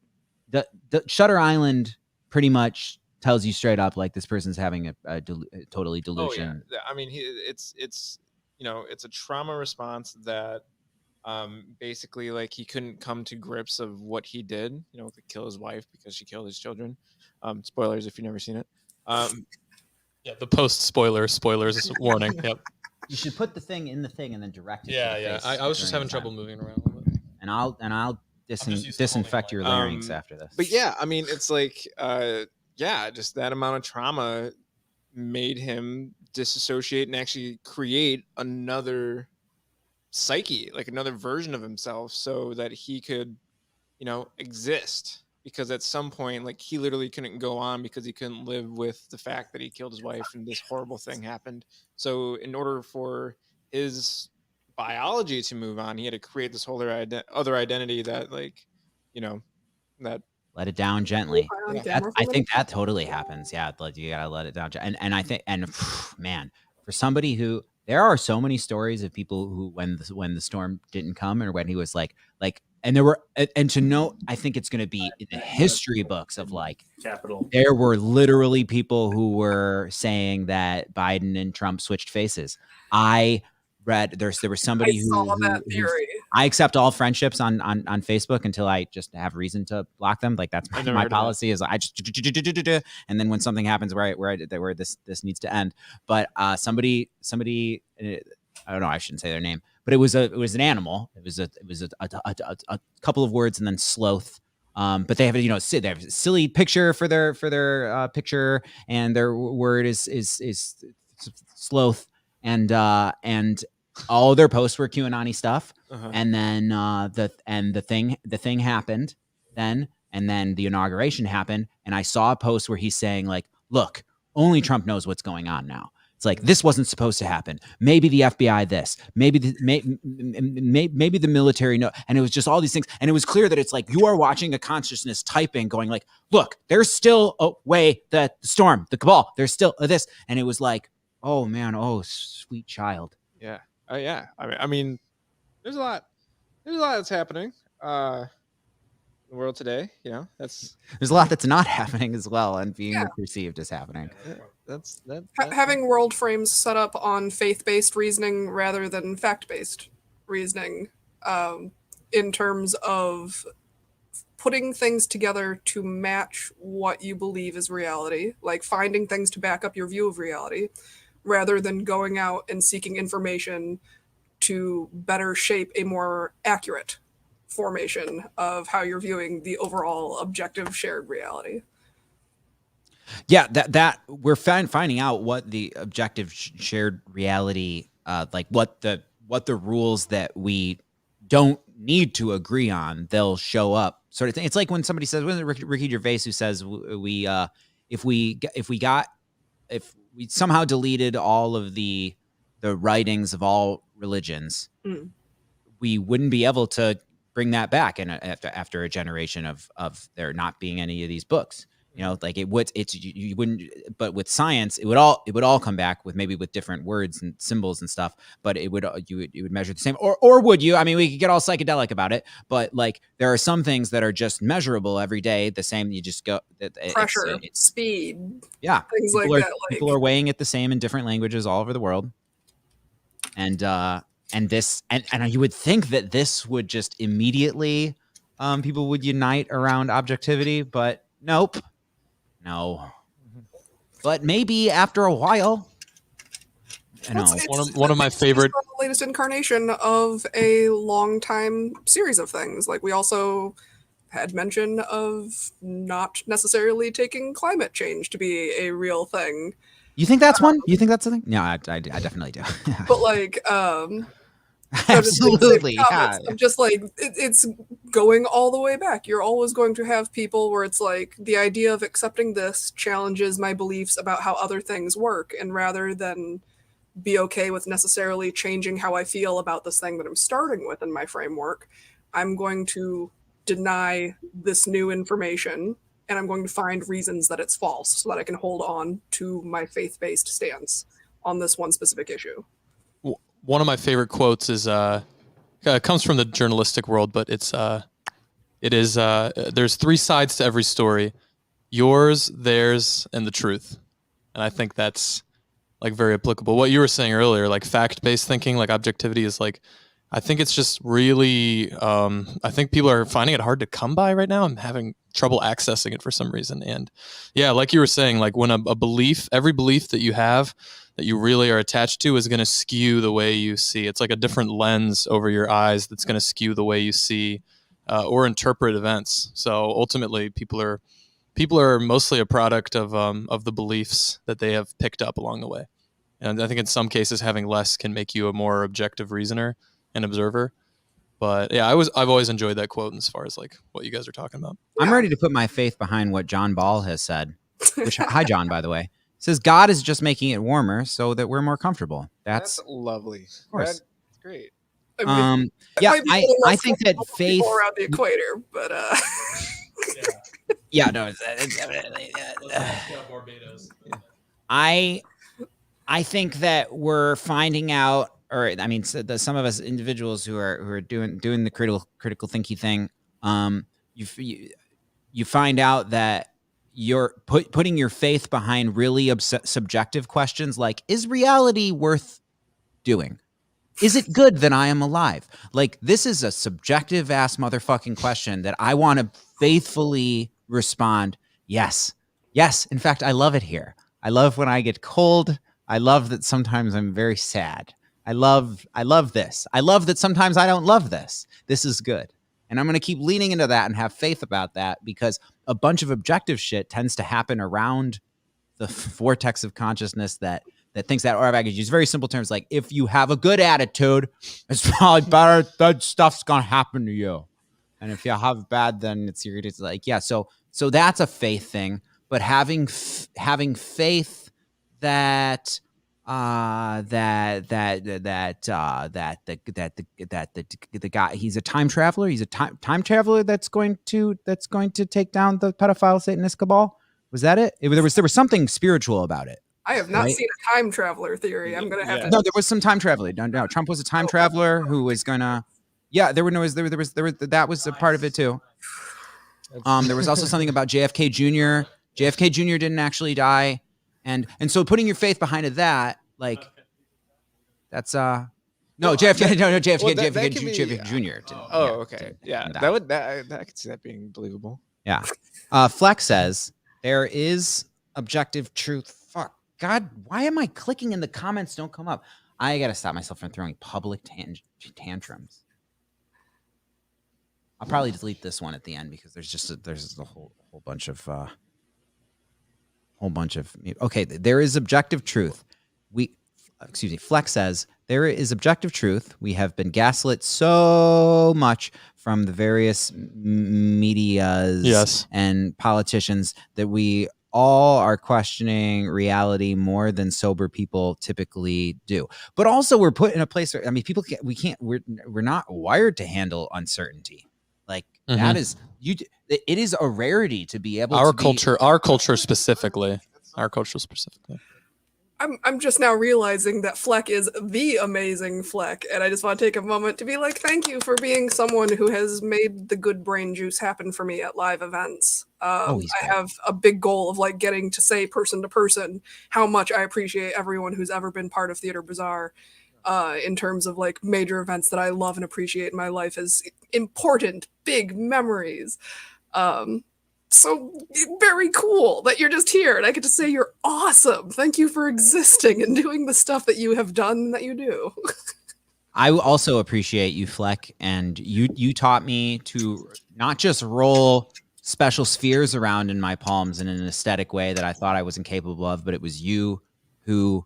The Shutter Island pretty much tells you straight up like this person's having a totally delusion. Oh yeah, I mean, it's you know, it's a trauma response that basically like he couldn't come to grips of what he did. You know, to kill his wife because she killed his children. Spoilers if you've never seen it. Yeah, the post spoilers warning. Yep. You should put the thing in the thing and then direct it. Yeah, to the yeah. face I was just during having the time. trouble moving around a little bit. And I'll just used to disinfect holding your my- larynx after this. But yeah, I mean, it's like yeah, just that amount of trauma made him disassociate and actually create another psyche, like another version of himself, so that he could, you know, exist. Because at some point, like he literally couldn't go on because he couldn't live with the fact that he killed his wife and this horrible thing happened. So in order for his biology to move on, he had to create this whole other identity that, like, you know, that let it down gently. Yeah. I think that totally happens. Yeah, like you gotta let it down. And I think, and man, for somebody who, there are so many stories of people who when the storm didn't come or when he was like, and there were, and to know, I think it's going to be in the history books of like, Capital. there were literally people who were saying that Biden and Trump switched faces. I read there was somebody I saw that who theory. I accept all friendships on Facebook until I just have reason to block them. Like that's my policy is I just, and then when something happens where this needs to end. But somebody I don't know, I shouldn't say their name, but it was an animal. It was a couple of words and then sloth. But they have they have a silly picture for their picture, and their word is sloth, and all their posts were QAnon-y stuff. And then the thing happened then, and then the inauguration happened, and I saw a post where he's saying like, look, only Trump knows what's going on now. It's like, this wasn't supposed to happen. Maybe the FBI this, maybe the military no. And it was just all these things. And it was clear that it's like, you are watching a consciousness typing going like, look, there's still a way that the storm, the cabal, there's still this. And it was like, oh man, oh sweet child. Yeah. Oh yeah. I mean, there's a lot that's happening in the world today. You know, there's a lot that's not happening as well and being perceived as happening. That's having world frames set up on faith-based reasoning rather than fact-based reasoning, in terms of putting things together to match what you believe is reality, like finding things to back up your view of reality, rather than going out and seeking information to better shape a more accurate formation of how you're viewing the overall objective shared reality. Yeah, that we're finding out what the objective shared reality, like what the rules that we don't need to agree on, they'll show up sort of thing. It's like when somebody says, wasn't it Ricky Gervais who says if we somehow deleted all of the writings of all religions, we wouldn't be able to bring that back after a generation of there not being any of these books. You know, like you wouldn't, but with science, it would all come back with maybe with different words and symbols and stuff, but you would measure the same, or would you? I mean, we could get all psychedelic about it, but like there are some things that are just measurable every day, the same. You just go pressure, speed, things people like that. People are weighing it the same in different languages all over the world, and you would think that this would just immediately, people would unite around objectivity, but nope. No, but maybe after a while. You know, one of my favorite, the latest incarnation of a long time series of things. Like we also had mention of not necessarily taking climate change to be a real thing. You think that's one? You think that's the thing? No, I definitely do. But like, absolutely, yeah. Just like it's going all the way back. You're always going to have people where it's like the idea of accepting this challenges my beliefs about how other things work, and rather than be okay with necessarily changing how I feel about this thing that I'm starting with in my framework, I'm going to deny this new information and I'm going to find reasons that it's false so that I can hold on to my faith-based stance on this one specific issue. One of my favorite quotes is comes from the journalistic world, but it is there's 3 sides to every story: yours, theirs, and the truth. And I think that's like very applicable. What you were saying earlier, like fact-based thinking, like objectivity is like, I think it's just really, I think people are finding it hard to come by right now. I'm having trouble accessing it for some reason. And yeah, like you were saying, like when a belief, every belief that you have that you really are attached to is going to skew the way you see. It's like a different lens over your eyes that's going to skew the way you see or interpret events. So ultimately, people are mostly a product of the beliefs that they have picked up along the way. And I think in some cases, having less can make you a more objective reasoner and observer. But yeah, I've always enjoyed that quote as far as like what you guys are talking about. I'm ready to put my faith behind what John Ball has said. Which, hi, John, by the way. Says God is just making it warmer so that we're more comfortable. That's lovely. Of course. That's great. Yeah, I think that faith around the equator, but yeah, no. I think that we're finding out, or I mean, some of us individuals who are doing the critical thinking thing, you find out that you're putting your faith behind really subjective questions like, is reality worth doing? Is it good that I am alive? Like, this is a subjective ass motherfucking question that I want to faithfully respond. Yes. Yes. In fact, I love it here. I love when I get cold. I love that sometimes I'm very sad. I love this. I love that sometimes I don't love this. This is good. And I'm going to keep leaning into that and have faith about that, because a bunch of objective shit tends to happen around the vortex of consciousness that thinks that, or I could use very simple terms like, if you have a good attitude, it's probably better that stuff's going to happen to you. And if you have bad, then it's like, yeah. So that's a faith thing, but having faith that the guy, he's a time traveler. He's a time traveler that's going to take down the pedophile Satanist cabal. Was that it? There was something spiritual about it. I have not seen a time traveler theory. I'm gonna have to. No, there was some time traveler. No, Trump was a time traveler who was gonna. Yeah, there was that was a part of it too. There was also something about JFK Jr. JFK Jr. didn't actually die, and so putting your faith behind that, like, that's JFK Jr. Okay, yeah, I could see that being believable. Yeah, Flex says there is objective truth. Fuck, God, why am I clicking and the comments don't come up? I gotta stop myself from throwing public tantrums. I'll probably delete this one at the end because there's a whole bunch of okay. There is objective truth. Flex says there is objective truth. We have been gaslit so much from the various medias and politicians that we all are questioning reality more than sober people typically do. But also, we're put in a place where, I mean, we're not wired to handle uncertainty. Like, that is it is a rarity to be able our to culture specifically. I'm just now realizing that Fleck is the amazing Fleck, and I just want to take a moment to be like, thank you for being someone who has made the good brain juice happen for me at live events. I have a big goal of like getting to say person to person how much I appreciate everyone who's ever been part of Theater Bazaar, in terms of like major events that I love and appreciate in my life as important, big memories. So very cool that you're just here and I get to say you're awesome. Thank you for existing and doing the stuff that you have done and that you do. I also appreciate you, Fleck, and you taught me to not just roll special spheres around in my palms in an aesthetic way that I thought I was incapable of, but it was you who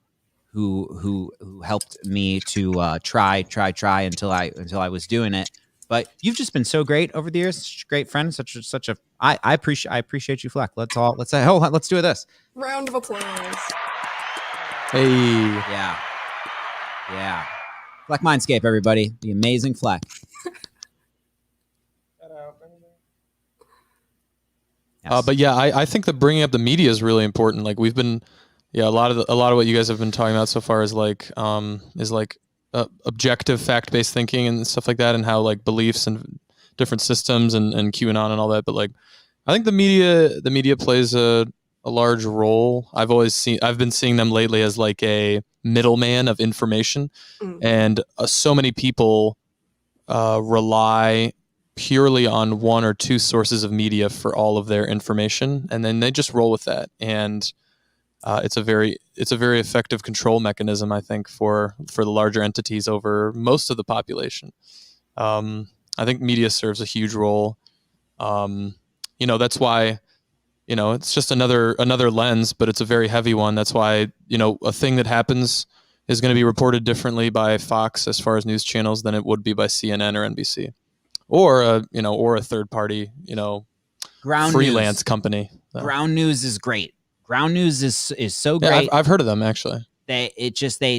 helped me to try until I was doing it. But you've just been so great over the years. Such a great friend. I appreciate you, Fleck. Let's do this. Round of applause. Hey. Yeah. Fleck Mindscape, everybody. The amazing Fleck. Yes. But yeah, I think that bringing up the media is really important. Like we've been, a lot of what you guys have been talking about so far is like objective fact-based thinking and stuff like that, and how like beliefs and different systems and QAnon and all that. But like, I think the media plays a large role. I've been seeing them lately as like a middleman of information, and so many people rely purely on one or two sources of media for all of their information, and then they just roll with that. And it's a very effective control mechanism, I think, for the larger entities over most of the population. I think media serves a huge role. That's why, it's just another lens, but it's a very heavy one. That's why, a thing that happens is going to be reported differently by Fox as far as news channels than it would be by CNN or NBC. Or a third party, Ground freelance news. company. So. Ground news is great. Ground news is so great. Yeah, I've heard of them actually. They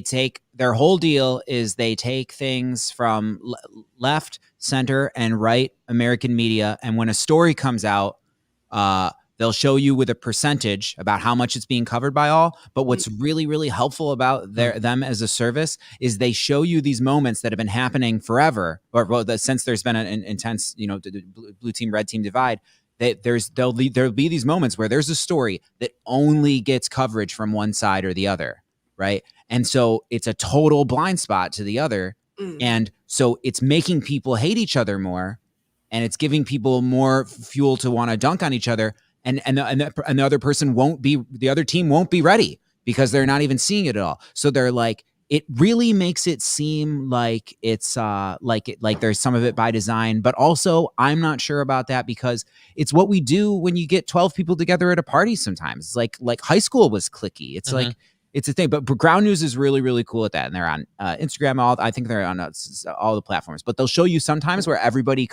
take their whole deal is they take things from left, center, and right American media, and when a story comes out, they'll show you with a percentage about how much it's being covered by all. But what's really, really helpful about them as a service is they show you these moments that have been happening forever, since there's been an intense, blue team, red team divide. There'll be these moments where there's a story that only gets coverage from one side or the other, right? And so it's a total blind spot to the other, and so it's making people hate each other more, and it's giving people more fuel to want to dunk on each other. And the other person the other team won't be ready because they're not even seeing it at all. So they're like, it really makes it seem like it's like there's some of it by design, but also I'm not sure about that because it's what we do when you get 12 people together at a party. Sometimes it's like high school was cliquey. It's like, it's a thing, but Ground News is really, really cool at that. And they're on Instagram. I think they're on all the platforms, but they'll show you sometimes where everybody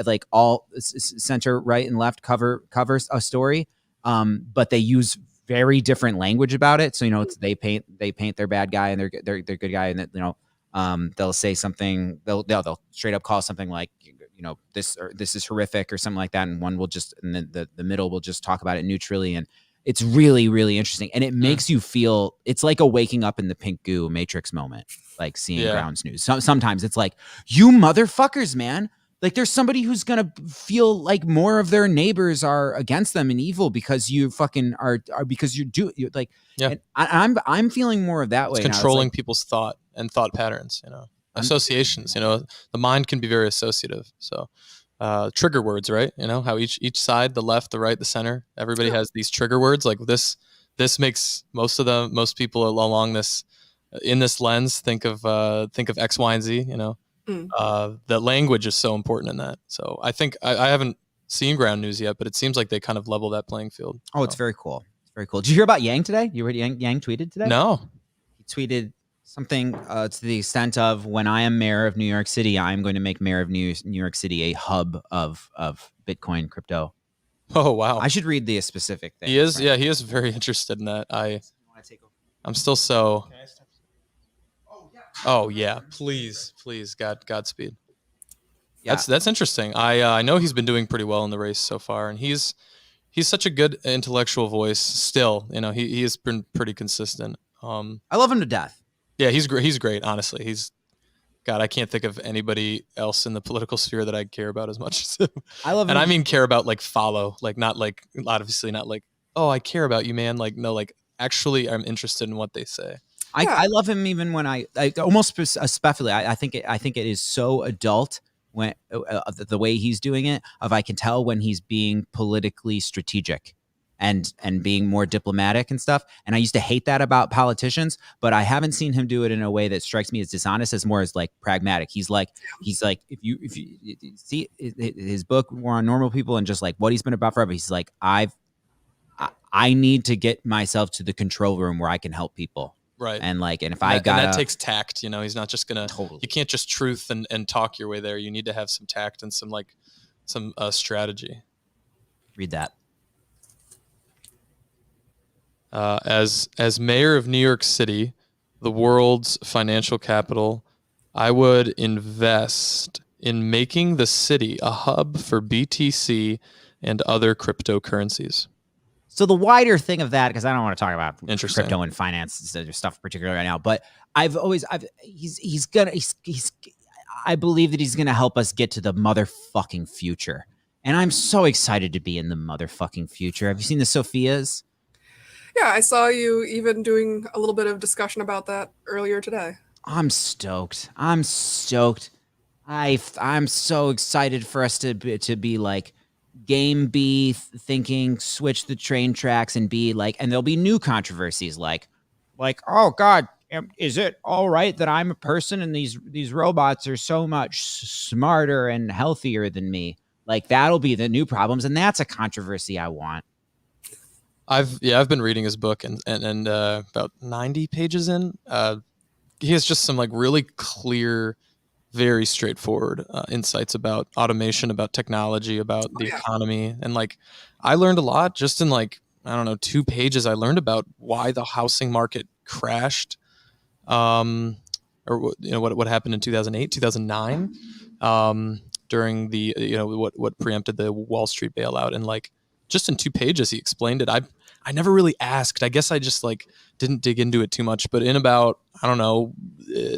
like all center, right, and left covers a story. But they use very different language about it. So, they paint their bad guy and their good guy. And that, they'll say something, they'll straight up call something like, this is horrific or something like that. And one will just, and then the middle will just talk about it neutrally. And it's really, really interesting. And it makes you feel, it's like a waking up in the pink goo Matrix moment, like seeing Grounds News. Sometimes it's like, you motherfuckers, man. Like there's somebody who's going to feel like more of their neighbors are against them and evil because you fucking are because you're like, I'm feeling more of that way. It's controlling people's thought and thought patterns, associations, the mind can be very associative. So, trigger words, right? How each side, the left, the right, the center, everybody has these trigger words. Like this makes most people along this in this lens think of X, Y, and Z. The language is so important in that. So I think I haven't seen Ground News yet, but it seems like they kind of level that playing field. Oh, it's very cool. It's very cool. Did you hear about Yang today? You heard Yang tweeted today? No. He tweeted something to the extent of, when I am mayor of New York City, I'm going to make mayor of New York City a hub of Bitcoin crypto. Oh, wow. I should read the specific thing. He is. Yeah, he is very interested in that. I'm still so. Oh yeah, please, Godspeed. Yeah. That's interesting. I know he's been doing pretty well in the race so far, and he's such a good intellectual voice. Still, he has been pretty consistent. I love him to death. Yeah, he's great. He's great. Honestly, I can't think of anybody else in the political sphere that I care about as much as him. I love him. And I mean care about, like, follow, like, not like, obviously not like, oh, I care about you, man. Like, no, like, actually I'm interested in what they say. I love him even when I almost especially I think it is so adult when the way he's doing it. I can tell when he's being politically strategic and being more diplomatic and stuff. And I used to hate that about politicians, but I haven't seen him do it in a way that strikes me as dishonest, as more as like pragmatic. He's like if you see his book War on Normal People and just like what he's been about forever, he's like, I need to get myself to the control room where I can help people. Right. And like, and if and I got that takes tact, he's not just gonna, you can't just truth and talk your way there. You need to have some tact and some strategy. Read that. As mayor of New York City, the world's financial capital, I would invest in making the city a hub for BTC and other cryptocurrencies. So the wider thing of that, because I don't want to talk about Interesting. crypto and finance stuff particularly right now, but I believe that he's gonna help us get to the motherfucking future. And I'm so excited to be in the motherfucking future. Have you seen the Sophias? Yeah, I saw you even doing a little bit of discussion about that earlier today. I'm stoked. I'm so excited for us to be like game B thinking, switch the train tracks and be like, and there'll be new controversies like, oh God, is it all right that I'm a person and these robots are so much smarter and healthier than me? Like that'll be the new problems, and that's a controversy I want. I've been reading his book and about 90 pages in. He has just some like really clear, very straightforward insights about automation, about technology, about the economy, and like I learned a lot just in like I don't know 2 pages. I learned about why the housing market crashed, or what happened in 2008, 2009, during the what preempted the Wall Street bailout, and like just in 2 pages he explained it. I never really asked. I guess I just like didn't dig into it too much, but in about, I don't know,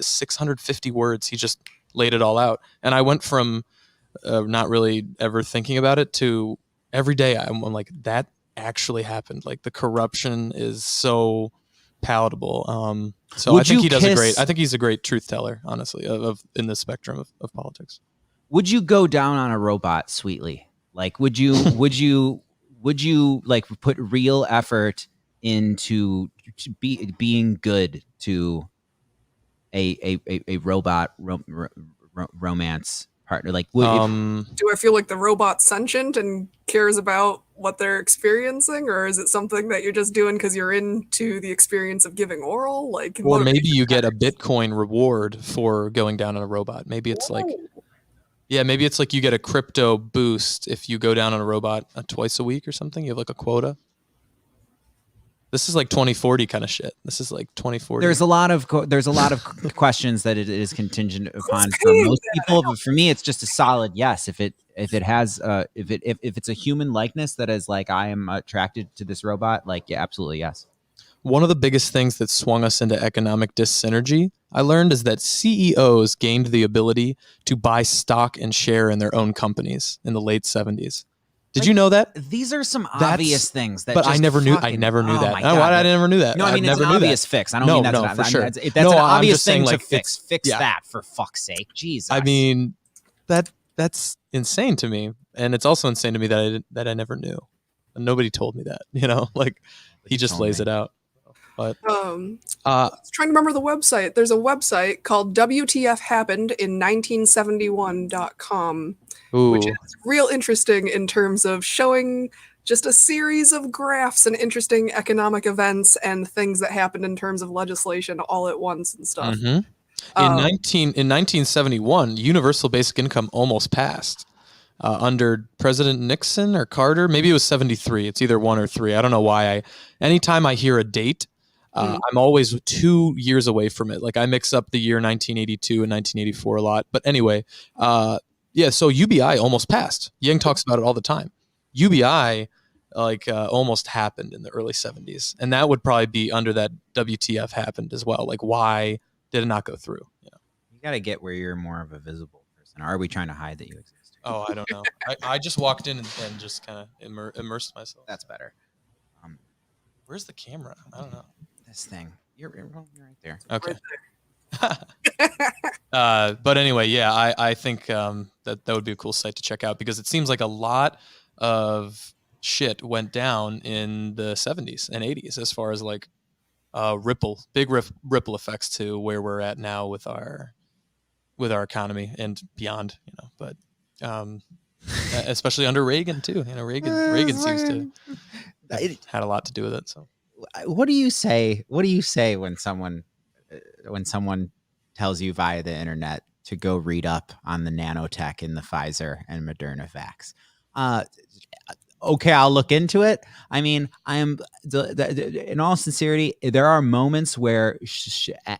650 words, he just laid it all out. And I went from not really ever thinking about it to every day I'm like, that actually happened. Like the corruption is so palatable. So I think he does I think he's a great truth teller, honestly, of in the spectrum of politics. Would you go down on a robot sweetly? Like, would you like put real effort into being good to a robot romance partner? Like, do I feel like the robot's sentient and cares about what they're experiencing, or is it something that you're just doing because you're into the experience of giving oral? Like, or maybe you get a Bitcoin reward for going down on a robot. Maybe it's like. Yeah, maybe it's like you get a crypto boost if you go down on a robot twice a week or something. You have like a quota. This is like 2040 kind of shit. This is like 2040. There's a lot of questions that it is contingent upon for most people, but for me, it's just a solid yes. If it's a human likeness that is like I am attracted to this robot, like yeah, absolutely yes. One of the biggest things that swung us into economic dyssynergy, I learned, is that CEOs gained the ability to buy stock and share in their own companies in the late 70s. Did you know that? These are some obvious things that. But I never knew. I never knew that. Why I never knew that? No, I mean it's an obvious fix. I don't mean that's for sure. That's an obvious thing to fix. Fix that for fuck's sake. Jesus. I mean, that's insane to me, and it's also insane to me that I never knew. And nobody told me that. You know, like he just lays it out. But I was trying to remember the website. There's a website called WTFhappened in1971.com, which is real interesting in terms of showing just a series of graphs and interesting economic events and things that happened in terms of legislation all at once and stuff. Mm-hmm. In 1971, universal basic income almost passed under President Nixon or Carter. Maybe it was 73. It's either 1 or 3. I don't know why. Anytime I hear a date, I'm always 2 years away from it. Like I mix up the year 1982 and 1984 a lot. But anyway, so UBI almost passed. Yang talks about it all the time. UBI almost happened in the early 70s. And that would probably be under that WTF happened as well. Like why did it not go through? You got to get where you're more of a visible person. Or are we trying to hide that you exist? Oh, I don't know. I just walked in and just kind of immersed myself. That's better. Where's the camera? I don't know. This thing. You're right there. Okay. But anyway, yeah, I think that would be a cool site to check out because it seems like a lot of shit went down in the 70s and 80s as far as like big ripple effects to where we're at now with our economy and beyond, but especially under Reagan too. Reagan seems to have had a lot to do with it. So what do you say when someone tells you via the internet to go read up on the nanotech in the Pfizer and Moderna vax? okay, I'll look into it. I mean, I am, in all sincerity, there are moments where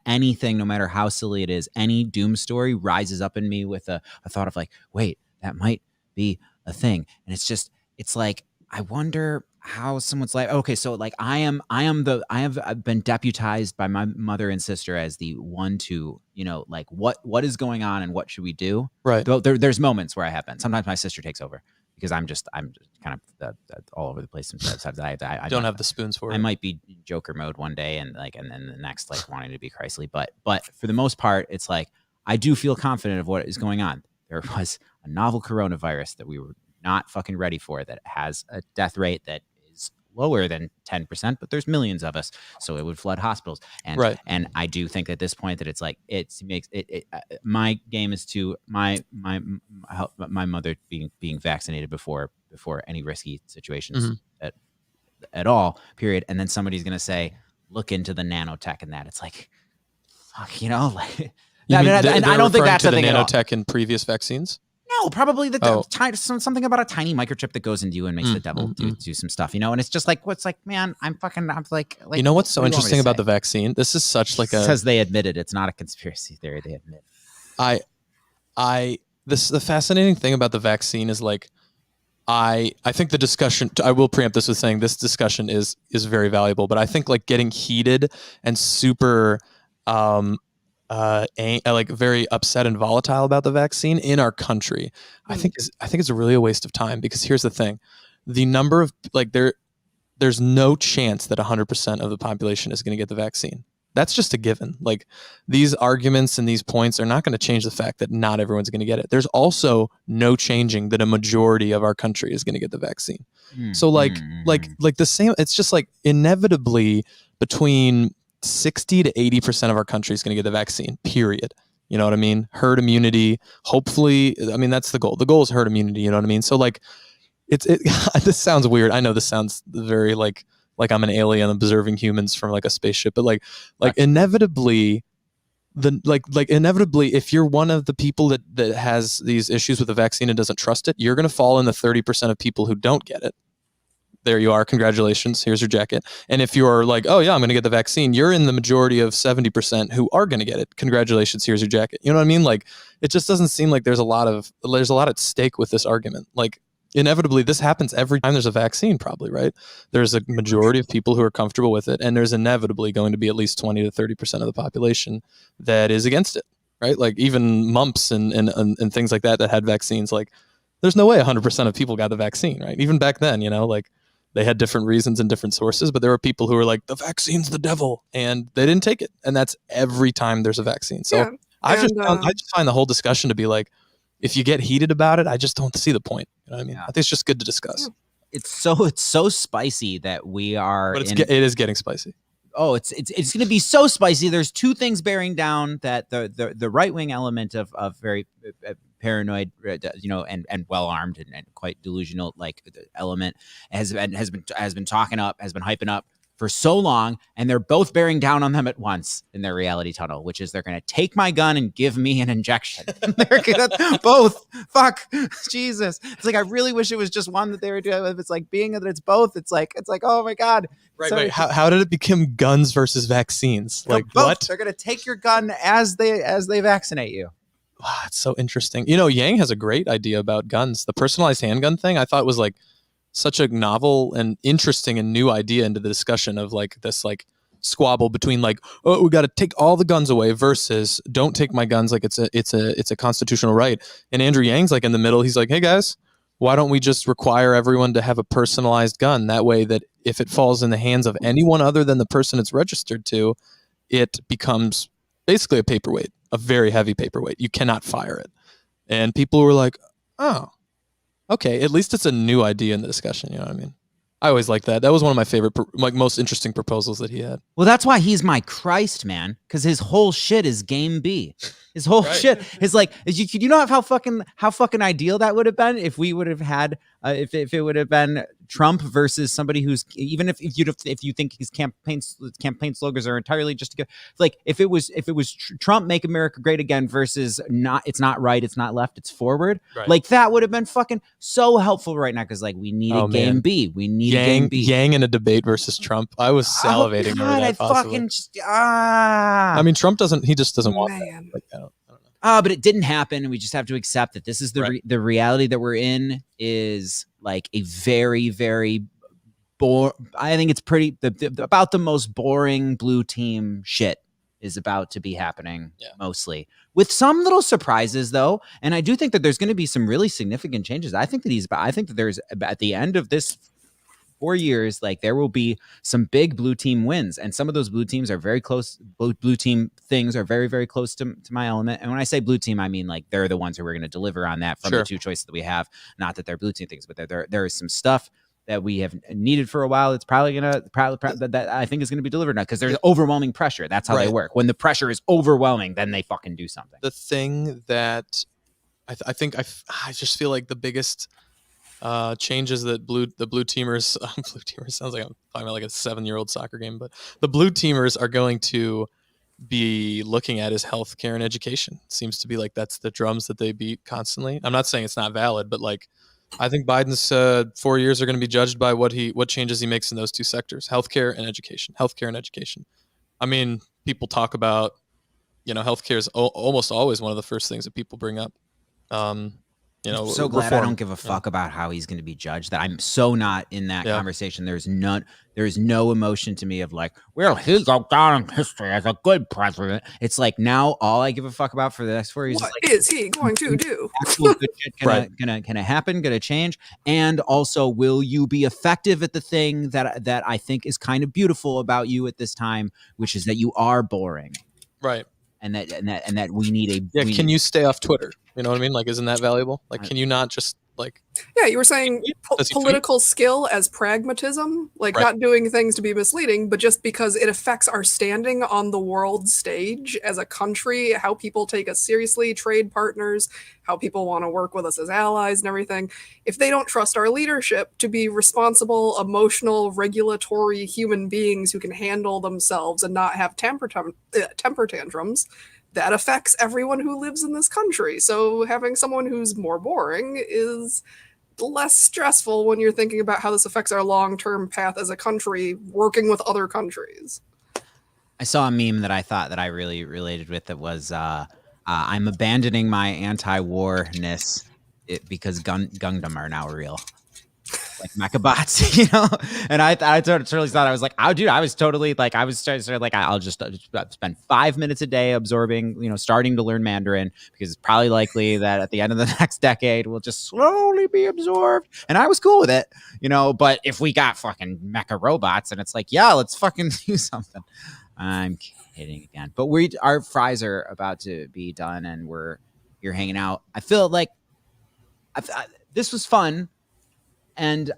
anything, no matter how silly it is, any doom story rises up in me with a thought of like, wait, that might be a thing. And it's like, I wonder how someone's life. Okay, so like I have been deputized by my mother and sister as the one to, like what is going on and what should we do? Right. Though there's moments where I have been. Sometimes my sister takes over because I'm just kind of all over the place. Sometimes I don't have the spoons for it. I might be Joker mode one day and then the next like wanting to be Christly, but for the most part, it's like I do feel confident of what is going on. There was a novel coronavirus that we were not fucking ready for that has a death rate that is lower than 10%, but there's millions of us, so it would flood hospitals. And right. And I do think at this point that it's like it makes it my game is to my mother being vaccinated before any risky situations at all. Period. And then somebody's gonna say, look into the nanotech and that. It's like, fuck, like. And I don't think that's the thing nanotech in previous vaccines. No, probably something about a tiny microchip that goes into you and makes the devil do some stuff, And it's just like, what's like, man, I'm like. You know what's so interesting about the vaccine? This is such like because they admitted it's not a conspiracy theory. They admit. The fascinating thing about the vaccine is like, I think the discussion. I will preempt this with saying this discussion is very valuable, but I think like getting heated and super. Like very upset and volatile about the vaccine in our country, I think it's really a waste of time, because here's the thing: the number of there's no chance that 100% of the population is going to get the vaccine. That's just a given. Like, these arguments and these points are not going to change the fact that not everyone's going to get it. There's also no changing that a majority of our country is going to get the vaccine. So like the same. It's just like inevitably between 60 to 80% of our country is going to get the vaccine, period. You know what I mean? Herd immunity. Hopefully, I mean, that's the goal. The goal is herd immunity. You know what I mean? So like, this sounds weird. I know this sounds very like I'm an alien observing humans from like a spaceship, but like inevitably inevitably, if you're one of the people that has these issues with the vaccine and doesn't trust it, you're going to fall in the 30% of people who don't get it. There you are. Congratulations. Here's your jacket. And if you're like, oh yeah, I'm going to get the vaccine, you're in the majority of 70% who are going to get it. Congratulations. Here's your jacket. You know what I mean? Like, it just doesn't seem like there's a lot at stake with this argument. Like, inevitably, this happens every time there's a vaccine, probably, right? There's a majority of people who are comfortable with it, and there's inevitably going to be at least 20 to 30% of the population that is against it, right? Like, even mumps and things like that had vaccines. Like, there's no way 100% of people got the vaccine, right? Even back then, like, they had different reasons and different sources, but there were people who were like, the vaccine's the devil, and they didn't take it. And that's every time there's a vaccine. So yeah, I just find the whole discussion to be like, if you get heated about it, I just don't see the point. You know what I mean? Yeah. I think it's just good to discuss. It's so spicy that we are. But it is getting spicy. Oh, it's going to be so spicy. There's two things bearing down that the right wing element of very paranoid, and well armed and quite delusional like element has been hyping up for so long, and they're both bearing down on them at once in their reality tunnel, which is they're going to take my gun and give me an injection. They're going to both. Fuck, Jesus. It's like, I really wish it was just one that they were doing. If it's like being that it's both, it's like, oh my God. Right, so, right. How did it become guns versus vaccines? Like, both. What? They're going to take your gun as they vaccinate you. Wow, it's so interesting. Yang has a great idea about guns. The personalized handgun thing, I thought was like such a novel and interesting and new idea into the discussion of like this like squabble between like, oh, we got to take all the guns away versus don't take my guns, like it's a constitutional right. And Andrew Yang's like in the middle. He's like, hey guys, why don't we just require everyone to have a personalized gun? That way that if it falls in the hands of anyone other than the person it's registered to, it becomes basically a paperweight, a very heavy paperweight. You cannot fire it. And people were like, oh, okay, at least it's a new idea in the discussion. You know what I mean? I always liked that. That was one of my favorite, most interesting proposals that he had. Well, that's why he's my Christ, man, because his whole shit is game B. His whole shit is like, how fucking ideal that would have been if we would have had, if it would have been Trump versus somebody who's, even if you think his campaign slogans are entirely just to go, like if it was Trump make America great again versus not, it's not right, it's not left, it's forward. Right. Like that would have been fucking so helpful right now, because like we needed game B. We needed game B. Yang in a debate versus Trump. I was salivating over that. Fucking I mean, Trump doesn't. He just doesn't want that. Like, I don't know. But it didn't happen, and we just have to accept that this is the reality that we're in. Is like a very, very I think it's pretty about the most boring blue team shit is about to be happening, mostly with some little surprises though. And I do think that there's going to be some really significant changes. I think that there's at the end of this 4 years, like there will be some big blue team wins, and some of those blue teams are very close. Blue team things are very, very close to my element. And when I say blue team, I mean like they're the ones who are going to deliver on that from the two choices that we have. Not that they're blue team things, but there is some stuff that we have needed for a while. It's probably gonna that I think is gonna be delivered now, because there's overwhelming pressure. That's how they work. When the pressure is overwhelming, then they fucking do something. The thing that I think I just feel like the biggest changes that the blue teamers blue teamers sounds like I'm talking about like a 7-year-old soccer game, but the blue teamers are going to be looking at is healthcare and education. It seems to be like that's the drums that they beat constantly. I'm not saying it's not valid, but like I think Biden's 4 years are going to be judged by what changes he makes in those two sectors: healthcare and education. Healthcare and education. I mean, people talk about, healthcare is almost always one of the first things that people bring up. I'm so glad reform. I don't give a fuck about how he's going to be judged. That I'm so not in that conversation. There's no emotion to me of like, well, he'll go down in history as a good president. It's like now all I give a fuck about for the next 4 years is he going to do? Actual good shit gonna happen, gonna change, and also will you be effective at the thing that I think is kind of beautiful about you at this time, which is that you are boring, right? And that we need a can you stay off Twitter? You know what I mean? Like, isn't that valuable? Like, can you not just like? Yeah, you were saying political skill as pragmatism, like not doing things to be misleading, but just because it affects our standing on the world stage as a country, how people take us seriously, trade partners, how people want to work with us as allies and everything. If they don't trust our leadership to be responsible, emotional, regulatory human beings who can handle themselves and not have temper tantrums, that affects everyone who lives in this country. So having someone who's more boring is less stressful when you're thinking about how this affects our long-term path as a country working with other countries. I saw a meme that I thought that I really related with. That was I'm abandoning my anti-warness because Gundam are now real. Like mechabots, and I totally thought, I was like, oh, dude, I was totally like, I was starting like, I'll just spend 5 minutes a day absorbing, starting to learn Mandarin, because it's probably likely that at the end of the next decade we'll just slowly be absorbed. And I was cool with it, but if we got fucking mecha robots and it's like, yeah, let's fucking do something. I'm kidding again, but our fries are about to be done and you're hanging out. I feel like this was fun. And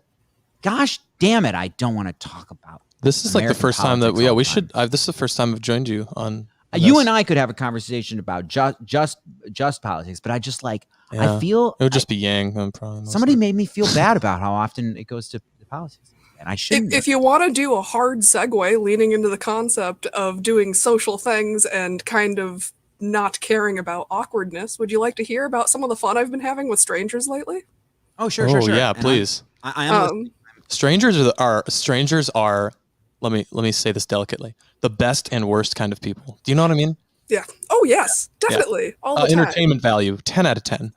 gosh damn it, I don't want to talk about this. Is American like the first time that we should. This is the first time I've joined you on. You and I could have a conversation about just politics, but I just like I feel it would just be Yang. Somebody made me feel bad about how often it goes to politics, and I shouldn't. If you want to do a hard segue, leaning into the concept of doing social things and kind of not caring about awkwardness, would you like to hear about some of the fun I've been having with strangers lately? Oh, sure. Yeah, please. I am. Strangers are. Let me say this delicately: the best and worst kind of people. Do you know what I mean? Yeah. Oh, yes, definitely. Yeah. All the time. Entertainment value, 10 out of 10.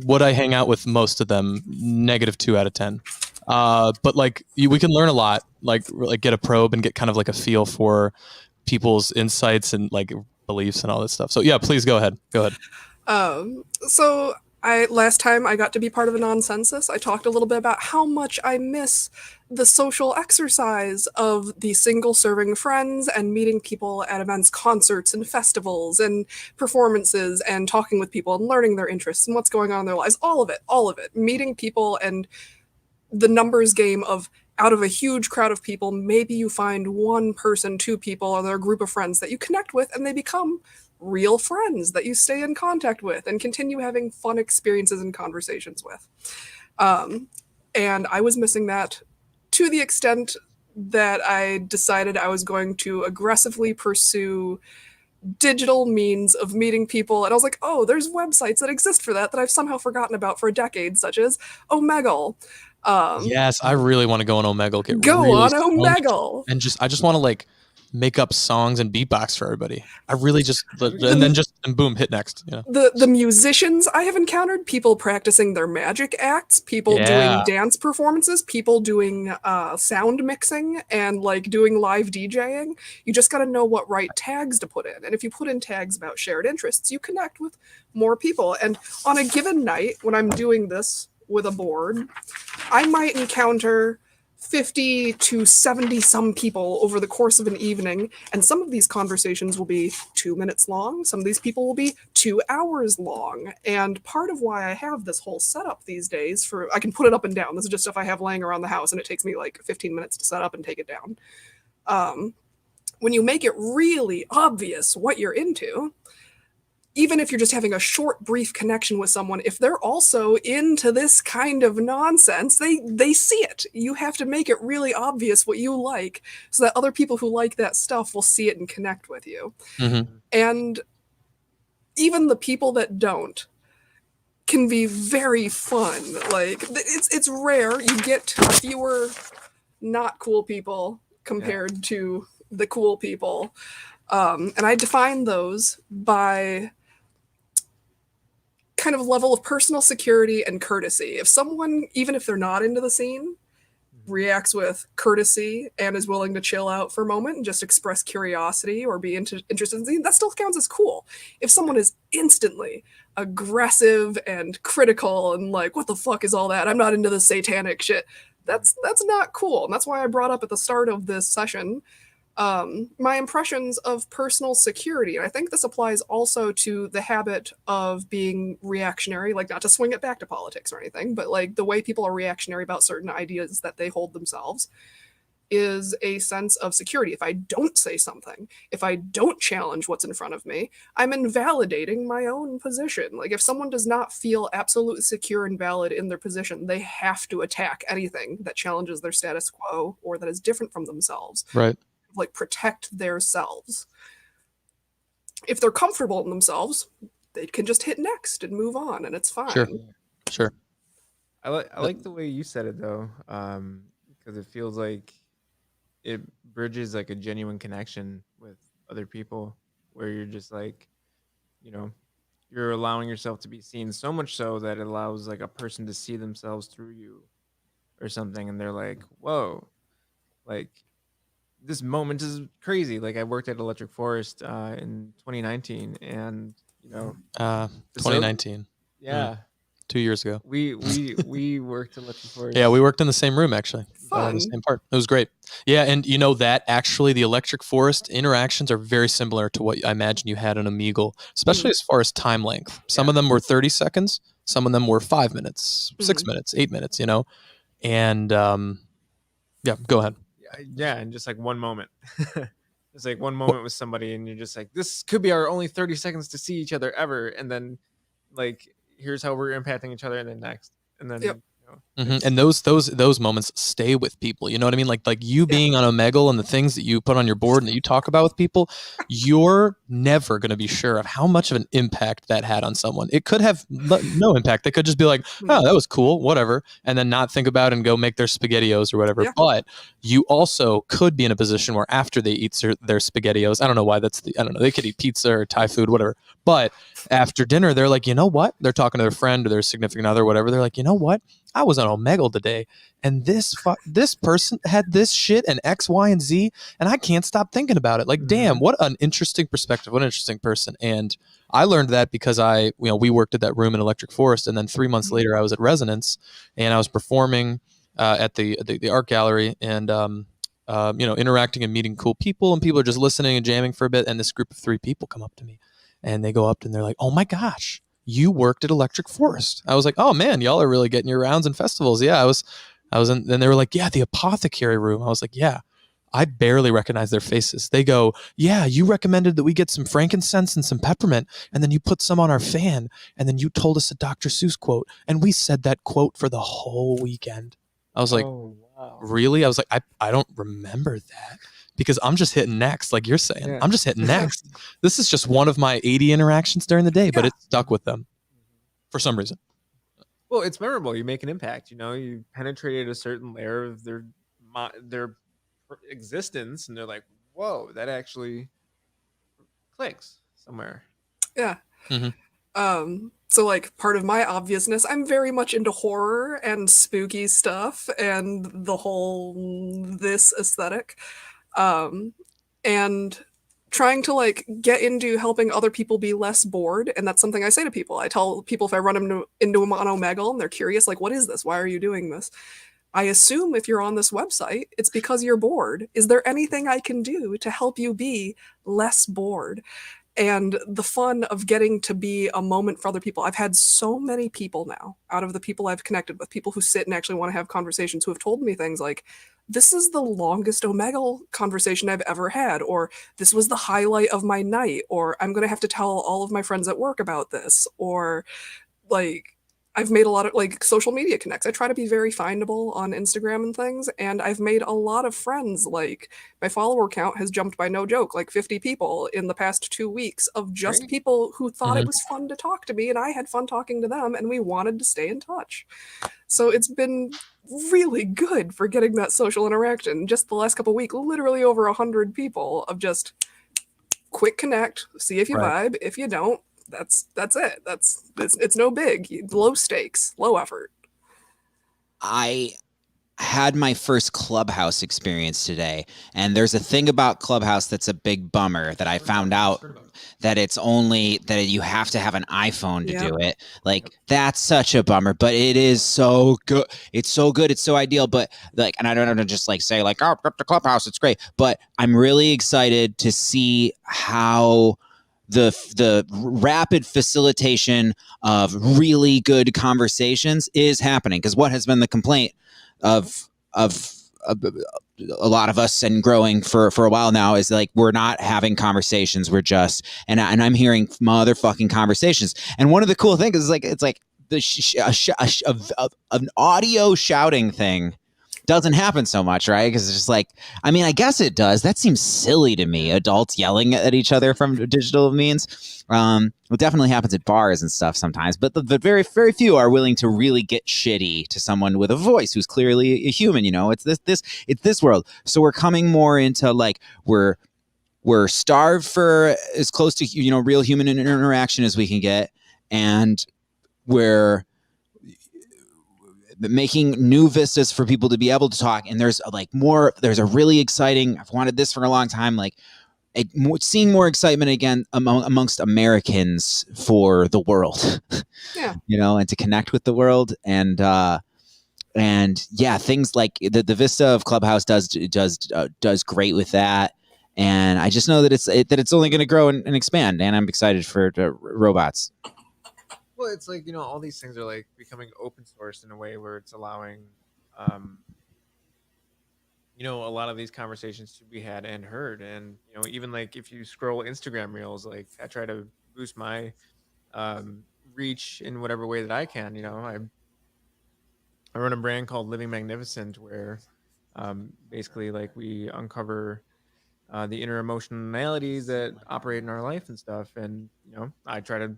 Would I hang out with most of them? -2 out of 10. But like, we can learn a lot. Like get a probe and get kind of like a feel for people's insights and like beliefs and all this stuff. So yeah, please go ahead. So last time I got to be part of a Nonsensus, I talked a little bit about how much I miss the social exercise of the single-serving friends and meeting people at events, concerts, and festivals, and performances, and talking with people and learning their interests and what's going on in their lives. All of it. Meeting people and the numbers game of, out of a huge crowd of people, maybe you find one person, 2 people, or their group of friends that you connect with, and they become real friends that you stay in contact with and continue having fun experiences and conversations with. And I was missing that to the extent that I decided I was going to aggressively pursue digital means of meeting people. And I was like, oh, there's websites that exist for that I've somehow forgotten about for a decade, such as Omegle. Yes, I really want to go on Omegle, get Go really on stoned, Omegle. and I just want to like make up songs and beatbox for everybody. I really just, and then and boom, hit next. You know? The musicians I have encountered, people practicing their magic acts, people doing dance performances, people doing sound mixing and like doing live DJing. You just got to know what right tags to put in. And if you put in tags about shared interests, you connect with more people. And on a given night, when I'm doing this with a board, I might encounter 50 to 70 some people over the course of an evening, and some of these conversations will be 2 minutes long, some of these people will be 2 hours long. And part of why I have this whole setup these days, for I can put it up and down, this is just stuff I have laying around the house and it takes me like 15 minutes to set up and take it down. When you make it really obvious what you're into, even if you're just having a short, brief connection with someone, if they're also into this kind of nonsense, they see it. You have to make it really obvious what you like so that other people who like that stuff will see it and connect with you. Mm-hmm. And even the people that don't can be very fun. Like, it's rare. You get fewer not cool people compared to the cool people. And I define those by kind of level of personal security and courtesy. If someone, even if they're not into the scene, reacts with courtesy and is willing to chill out for a moment and just express curiosity or be interested in the scene, that still counts as cool. If someone is instantly aggressive and critical and like, what the fuck is all that? I'm not into the satanic shit. That's not cool. And that's why I brought up at the start of this session my impressions of personal security. And I think this applies also to the habit of being reactionary, like not to swing it back to politics or anything, but like the way people are reactionary about certain ideas that they hold themselves is a sense of security. If I don't say something, if I don't challenge what's in front of me, I'm invalidating my own position. Like if someone does not feel absolutely secure and valid in their position, they have to attack anything that challenges their status quo or that is different from themselves. Right. Like protect their selves. If they're comfortable in themselves, they can just hit next and move on, and it's fine. Sure. I like the way you said it though, because it feels like it bridges like a genuine connection with other people, where you're just like, you know, you're allowing yourself to be seen, so much so that it allows like a person to see themselves through you or something, and they're like, whoa, like this moment is crazy. Like I worked at Electric Forest in 2019, and you know, 2019. Yeah. 2 years ago. We worked at Electric Forest. Yeah, we worked in the same room actually. Fun. The same part. It was great. Yeah, and you know that actually the Electric Forest interactions are very similar to what I imagine you had on Omegle, especially as far as time length. Some of them were 30 seconds, some of them were 5 minutes, 6 minutes, 8 minutes, you know. And yeah, go ahead. Yeah, and just like one moment. It's like one moment with somebody and you're just like, this could be our only 30 seconds to see each other ever, and then like here's how we're impacting each other, and then next, and then And those moments stay with people. You know what I mean? Like you being on Omegle and the things that you put on your board and that you talk about with people, you're never going to be sure of how much of an impact that had on someone. It could have no impact. They could just be like, oh, that was cool, whatever, and then not think about it and go make their SpaghettiOs or whatever. But you also could be in a position where after they eat their SpaghettiOs, I don't know why I don't know, they could eat pizza or Thai food, whatever. But after dinner, they're like, you know what? They're talking to their friend or their significant other, whatever. They're like, you know what? I was on Omegle today, and this person had this shit and X, Y, and Z, and I can't stop thinking about it. Like, damn, what an interesting perspective. What an interesting person. And I learned that because we worked at that room in Electric Forest, and then 3 months later I was at Resonance, and I was performing at the art gallery, and interacting and meeting cool people, and people are just listening and jamming for a bit, and this group of 3 people come up to me, and they go up and they're like, oh my gosh, you worked at Electric Forest. I was like, oh man, y'all are really getting your rounds and festivals. Yeah, I was in, then they were like, yeah, the apothecary room. I was like, yeah, I barely recognize their faces. They go, yeah, you recommended that we get some frankincense and some peppermint, and then you put some on our fan, and then you told us a Dr. Seuss quote, and we said that quote for the whole weekend. I was like, oh wow. really? I was like, I don't remember that because I'm just hitting next, like you're saying. Yeah. I'm just hitting next. This is just one of my 80 interactions during the day, but Yeah. it stuck with them for some reason. Well, it's memorable. You make an impact. You know, you penetrated a certain layer of their existence, and they're like, "Whoa, that actually clicks somewhere." Yeah. Mhm. So like part of my obviousness, I'm very much into horror and spooky stuff and the whole this aesthetic. And trying to like get into helping other people be less bored. And that's something I say to people. I tell people if I run into a monomegal and they're curious, like, what is this? Why are you doing this? I assume if you're on this website, it's because you're bored. Is there anything I can do to help you be less bored? And the fun of getting to be a moment for other people. I've had so many people now, out of the people I've connected with, people who sit and actually want to have conversations, who have told me things like, this is the longest Omegle conversation I've ever had, or this was the highlight of my night, or I'm going to have to tell all of my friends at work about this, or like I've made a lot of like social media connects. I try to be very findable on Instagram and things, and I've made a lot of friends. Like my follower count has jumped by no joke, like 50 people in the past 2 weeks of just Great. people who thought it Mhm. was fun to talk to me, and I had fun talking to them, and we wanted to stay in touch. So it's been really good for getting that social interaction. Just the last couple of weeks, literally over 100 people of just quick connect, see if you Right. vibe. If you don't, that's it. It's no big, low stakes, low effort. I had my first Clubhouse experience today, and there's a thing about Clubhouse that's a big bummer that I found out that it's only that you have to have an iPhone to Yep. do it. Like that's such a bummer, but it is so good. It's so good. It's so ideal. But like, and I don't want to just like say like, oh, up to Clubhouse, it's great. But I'm really excited to see how the rapid facilitation of really good conversations is happening. Because what has been the complaint of a lot of us and growing for a while now is like we're not having conversations. We're just and I'm hearing motherfucking conversations. And one of the cool things is like it's like an audio shouting thing doesn't happen so much, right? Because it's just like, I mean, I guess it does. That seems silly to me. Adults yelling at each other from digital means. It definitely happens at bars and stuff sometimes, but the very, very few are willing to really get shitty to someone with a voice who's clearly a human. You know, it's this world. So we're coming more into like we're starved for as close to real human interaction as we can get, and we're making new vistas for people to be able to talk. And there's a really exciting, I've wanted this for a long time, like seeing more excitement again amongst Americans for the world. Yeah. And to connect with the world. And yeah, things like the vista of Clubhouse does great with that. And I just know that it's only going to grow and expand, and I'm excited for robots. Well, it's like all these things are like becoming open source in a way where it's allowing, a lot of these conversations to be had and heard. And even like if you scroll Instagram reels, like I try to boost my reach in whatever way that I can. I run a brand called Living Magnificent, where basically like we uncover the inner emotionalities that operate in our life and stuff. And I try to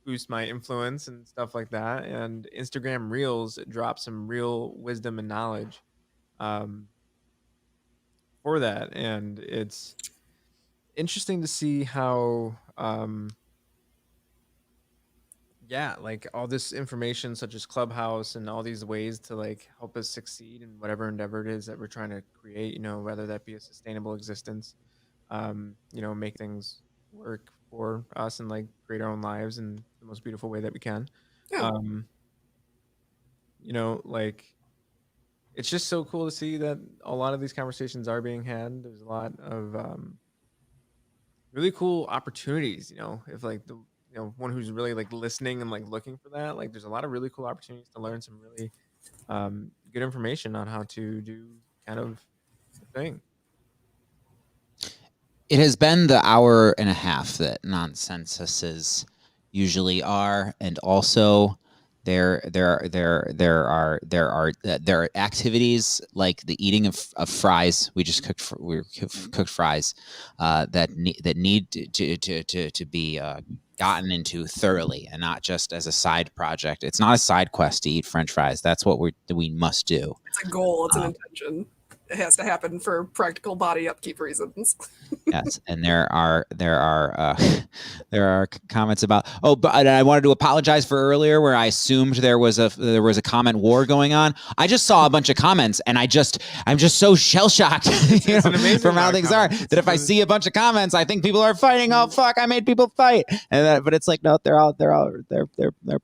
boost my influence and stuff like that. And Instagram Reels drop some real wisdom and knowledge for that. And it's interesting to see how, like all this information, such as Clubhouse and all these ways to like help us succeed in whatever endeavor it is that we're trying to create, whether that be a sustainable existence, make things work for us and like create our own lives in the most beautiful way that we can. Yeah. Like it's just so cool to see that a lot of these conversations are being had. There's a lot of really cool opportunities, if like the one who's really like listening and like looking for that, like there's a lot of really cool opportunities to learn some really good information on how to do kind of the thing. It has been the hour and a half that nonsensuses usually are, and also there are activities like the eating of fries. We just cooked fries that need to be gotten into thoroughly and not just as a side project. It's not a side quest to eat French fries. That's what we must do. It's a goal. It's an intention. It has to happen for practical body upkeep reasons. Yes, and there are comments about. Oh, but I wanted to apologize for earlier where I assumed there was a comment war going on. I just saw a bunch of comments, and I'm just so shell shocked from how things are that if I see a bunch of comments, I think people are fighting. Oh fuck, I made people fight, but it's like no, they're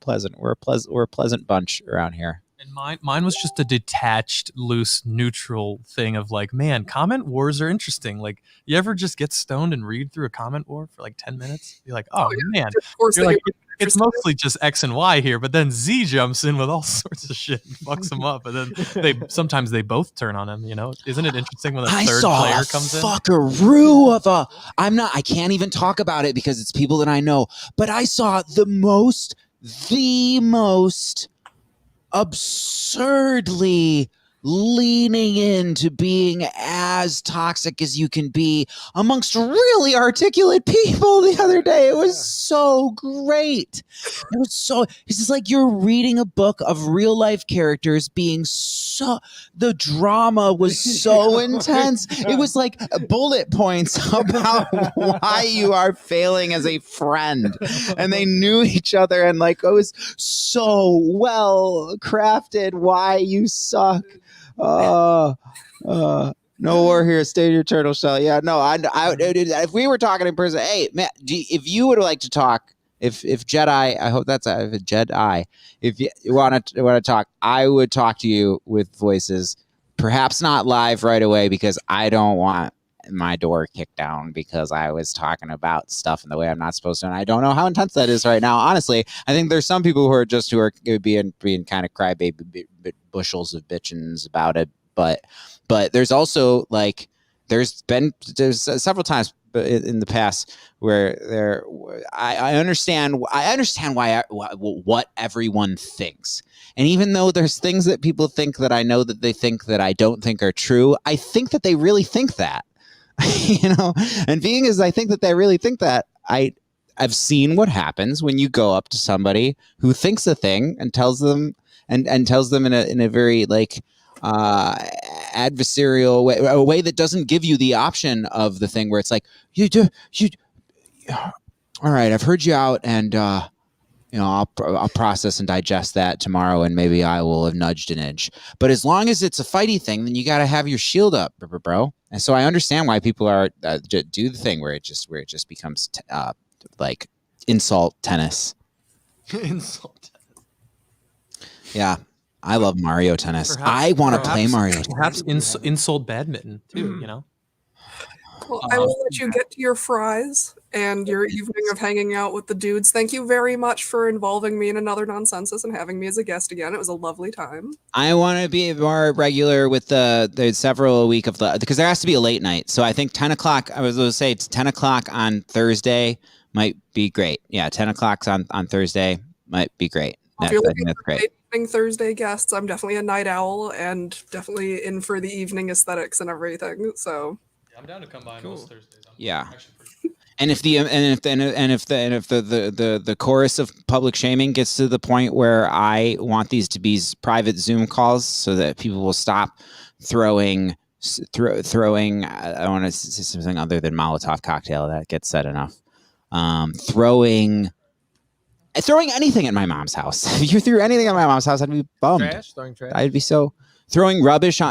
pleasant. We're a pleasant bunch around here. And mine was just a detached, loose, neutral thing of like, man, comment wars are interesting. Like, you ever just get stoned and read through a comment war for like 10 minutes? You're like, oh man, you're like, it's mostly just X and Y here, but then Z jumps in with all sorts of shit and fucks them up, and then sometimes they both turn on him. Isn't it interesting when a third player comes in? Fuckaroo of a. I can't even talk about it because it's people that I know. But I saw the most absurdly leaning into being as toxic as you can be amongst really articulate people the other day. It was so great. It's just like you're reading a book of real life characters being the drama was so intense. It was like bullet points about why you are failing as a friend. And they knew each other and like it was so well crafted why you suck. No war here. Stay in your turtle shell. Yeah, no. If we were talking in person, hey, man, if you would like to talk, if Jedi, I hope that's a Jedi. If you want to talk, I would talk to you with voices. Perhaps not live right away because I don't want my door kicked down because I was talking about stuff in the way I'm not supposed to, and I don't know how intense that is right now. Honestly, I think there's some people who are being kind of crybaby bushels of bitchings about it, but there's also like there's several times in the past where I understand why what everyone thinks, and even though there's things that people think that I know that they think that I don't think are true, I think that they really think that. And being as I think that they really think that, I've seen what happens when you go up to somebody who thinks a thing and tells them and tells them in a very like adversarial way, a way that doesn't give you the option of the thing where it's like you all right, I've heard you out, and I'll process and digest that tomorrow, and maybe I will have nudged an inch. But as long as it's a fighty thing, then you got to have your shield up, bro. And so I understand why people are do the thing where it just becomes like insult tennis. Insult tennis. Yeah, I love Mario Tennis. I want to play Mario Tennis. Perhaps insult badminton too. Well, I will let you get to your fries and your evening of hanging out with the dudes. Thank you very much for involving me in another Nonsensus and having me as a guest again. It was a lovely time. I want to be more regular with there's several a week of because there has to be a late night. So I think 10 o'clock, I was going to say 10 o'clock on Thursday might be great. Yeah, 10 o'clock on Thursday might be great. If you're looking for late evening Thursday guests, I'm definitely a night owl and definitely in for the evening aesthetics and everything. So I'm down to come by most Thursdays. Yeah. And if the chorus of public shaming gets to the point where I want these to be private Zoom calls so that people will stop throwing I want to say something other than Molotov cocktail, that gets said enough. Throwing anything at my mom's house. If you threw anything at my mom's house, I'd be bummed. Throwing trash. I'd be so throwing rubbish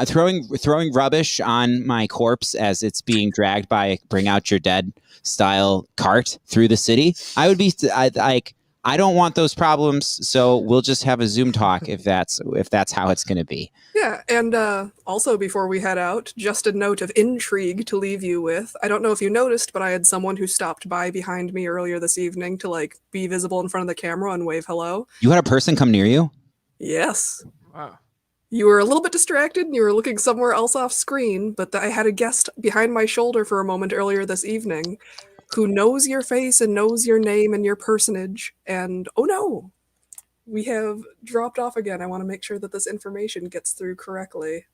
on my corpse as it's being dragged by Bring Out Your Dead style cart through the city. I would be I don't want those problems, so we'll just have a Zoom talk if that's how it's going to be. Yeah, and also before we head out, just a note of intrigue to leave you with. I don't know if you noticed, but I had someone who stopped by behind me earlier this evening to like be visible in front of the camera and wave hello. You had a person come near you? Yes. Wow. You were a little bit distracted and you were looking somewhere else off screen, but I had a guest behind my shoulder for a moment earlier this evening who knows your face and knows your name and your personage. And oh no, we have dropped off again. I want to make sure that this information gets through correctly.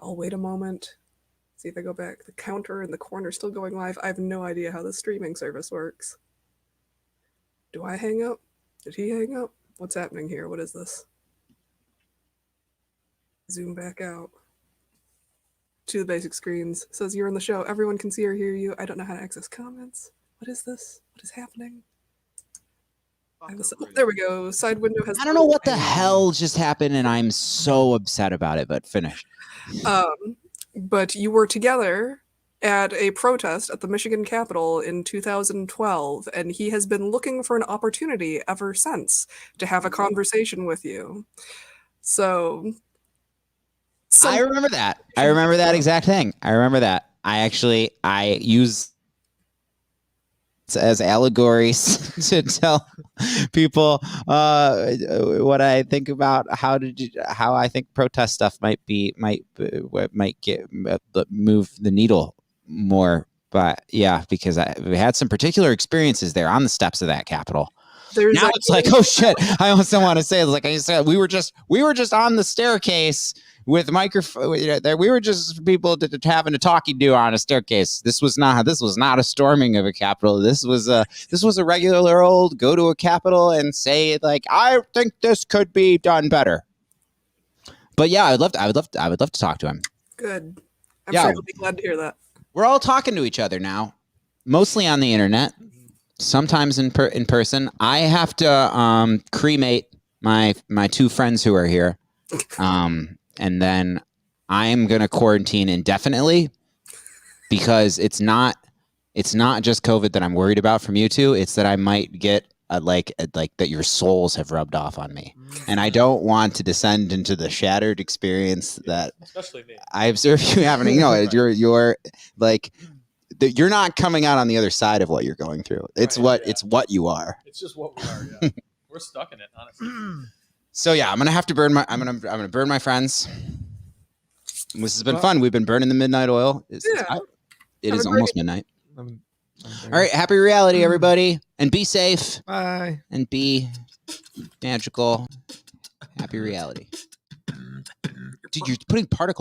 I'll wait a moment. See if I go back. The counter in the corner is still going live. I have no idea how the streaming service works. Do I hang up? Did he hang up? What's happening here? What is this? Zoom back out to the basic screens. It says you're in the show. Everyone can see or hear you. I don't know how to access comments. What is this? What is happening? There we go. Side window has. I don't know what the hell just happened, and I'm so upset about it. But finish. But you were together at a protest at the Michigan Capitol in 2012, and he has been looking for an opportunity ever since to have a conversation with you. So I remember that. I remember that exact thing. I remember that. I use as allegories to tell people what I think about how I think protest stuff might move the needle more. But yeah, because we had some particular experiences there on the steps of that Capitol. Now it's like, oh shit! I almost don't want to say it. Like I said, we were just on the staircase with microphone. We were just people having a talking to on a staircase. This was not a storming of a Capitol. This was a regular old go to a Capitol and say like, I think this could be done better. But yeah, I would love to talk to him. Good. I'm sure he'll be glad to hear that. We're all talking to each other now, mostly on the internet. Sometimes in person. I have to cremate my two friends who are here, and then I'm gonna quarantine indefinitely because it's not just COVID that I'm worried about from you two. It's that I might get like that your souls have rubbed off on me, and I don't want to descend into the shattered experience that especially me. I observe you having. You know, you're like. You're not coming out on the other side of what you're going through. It's it's what you are. It's just what we are. Yeah, we're stuck in it, honestly. So yeah, I'm gonna burn my friends. This has been fun. We've been burning the midnight oil. It is almost midnight. All right, happy reality, everybody, and be safe. Bye. And be magical. Happy reality. Dude, you're putting particles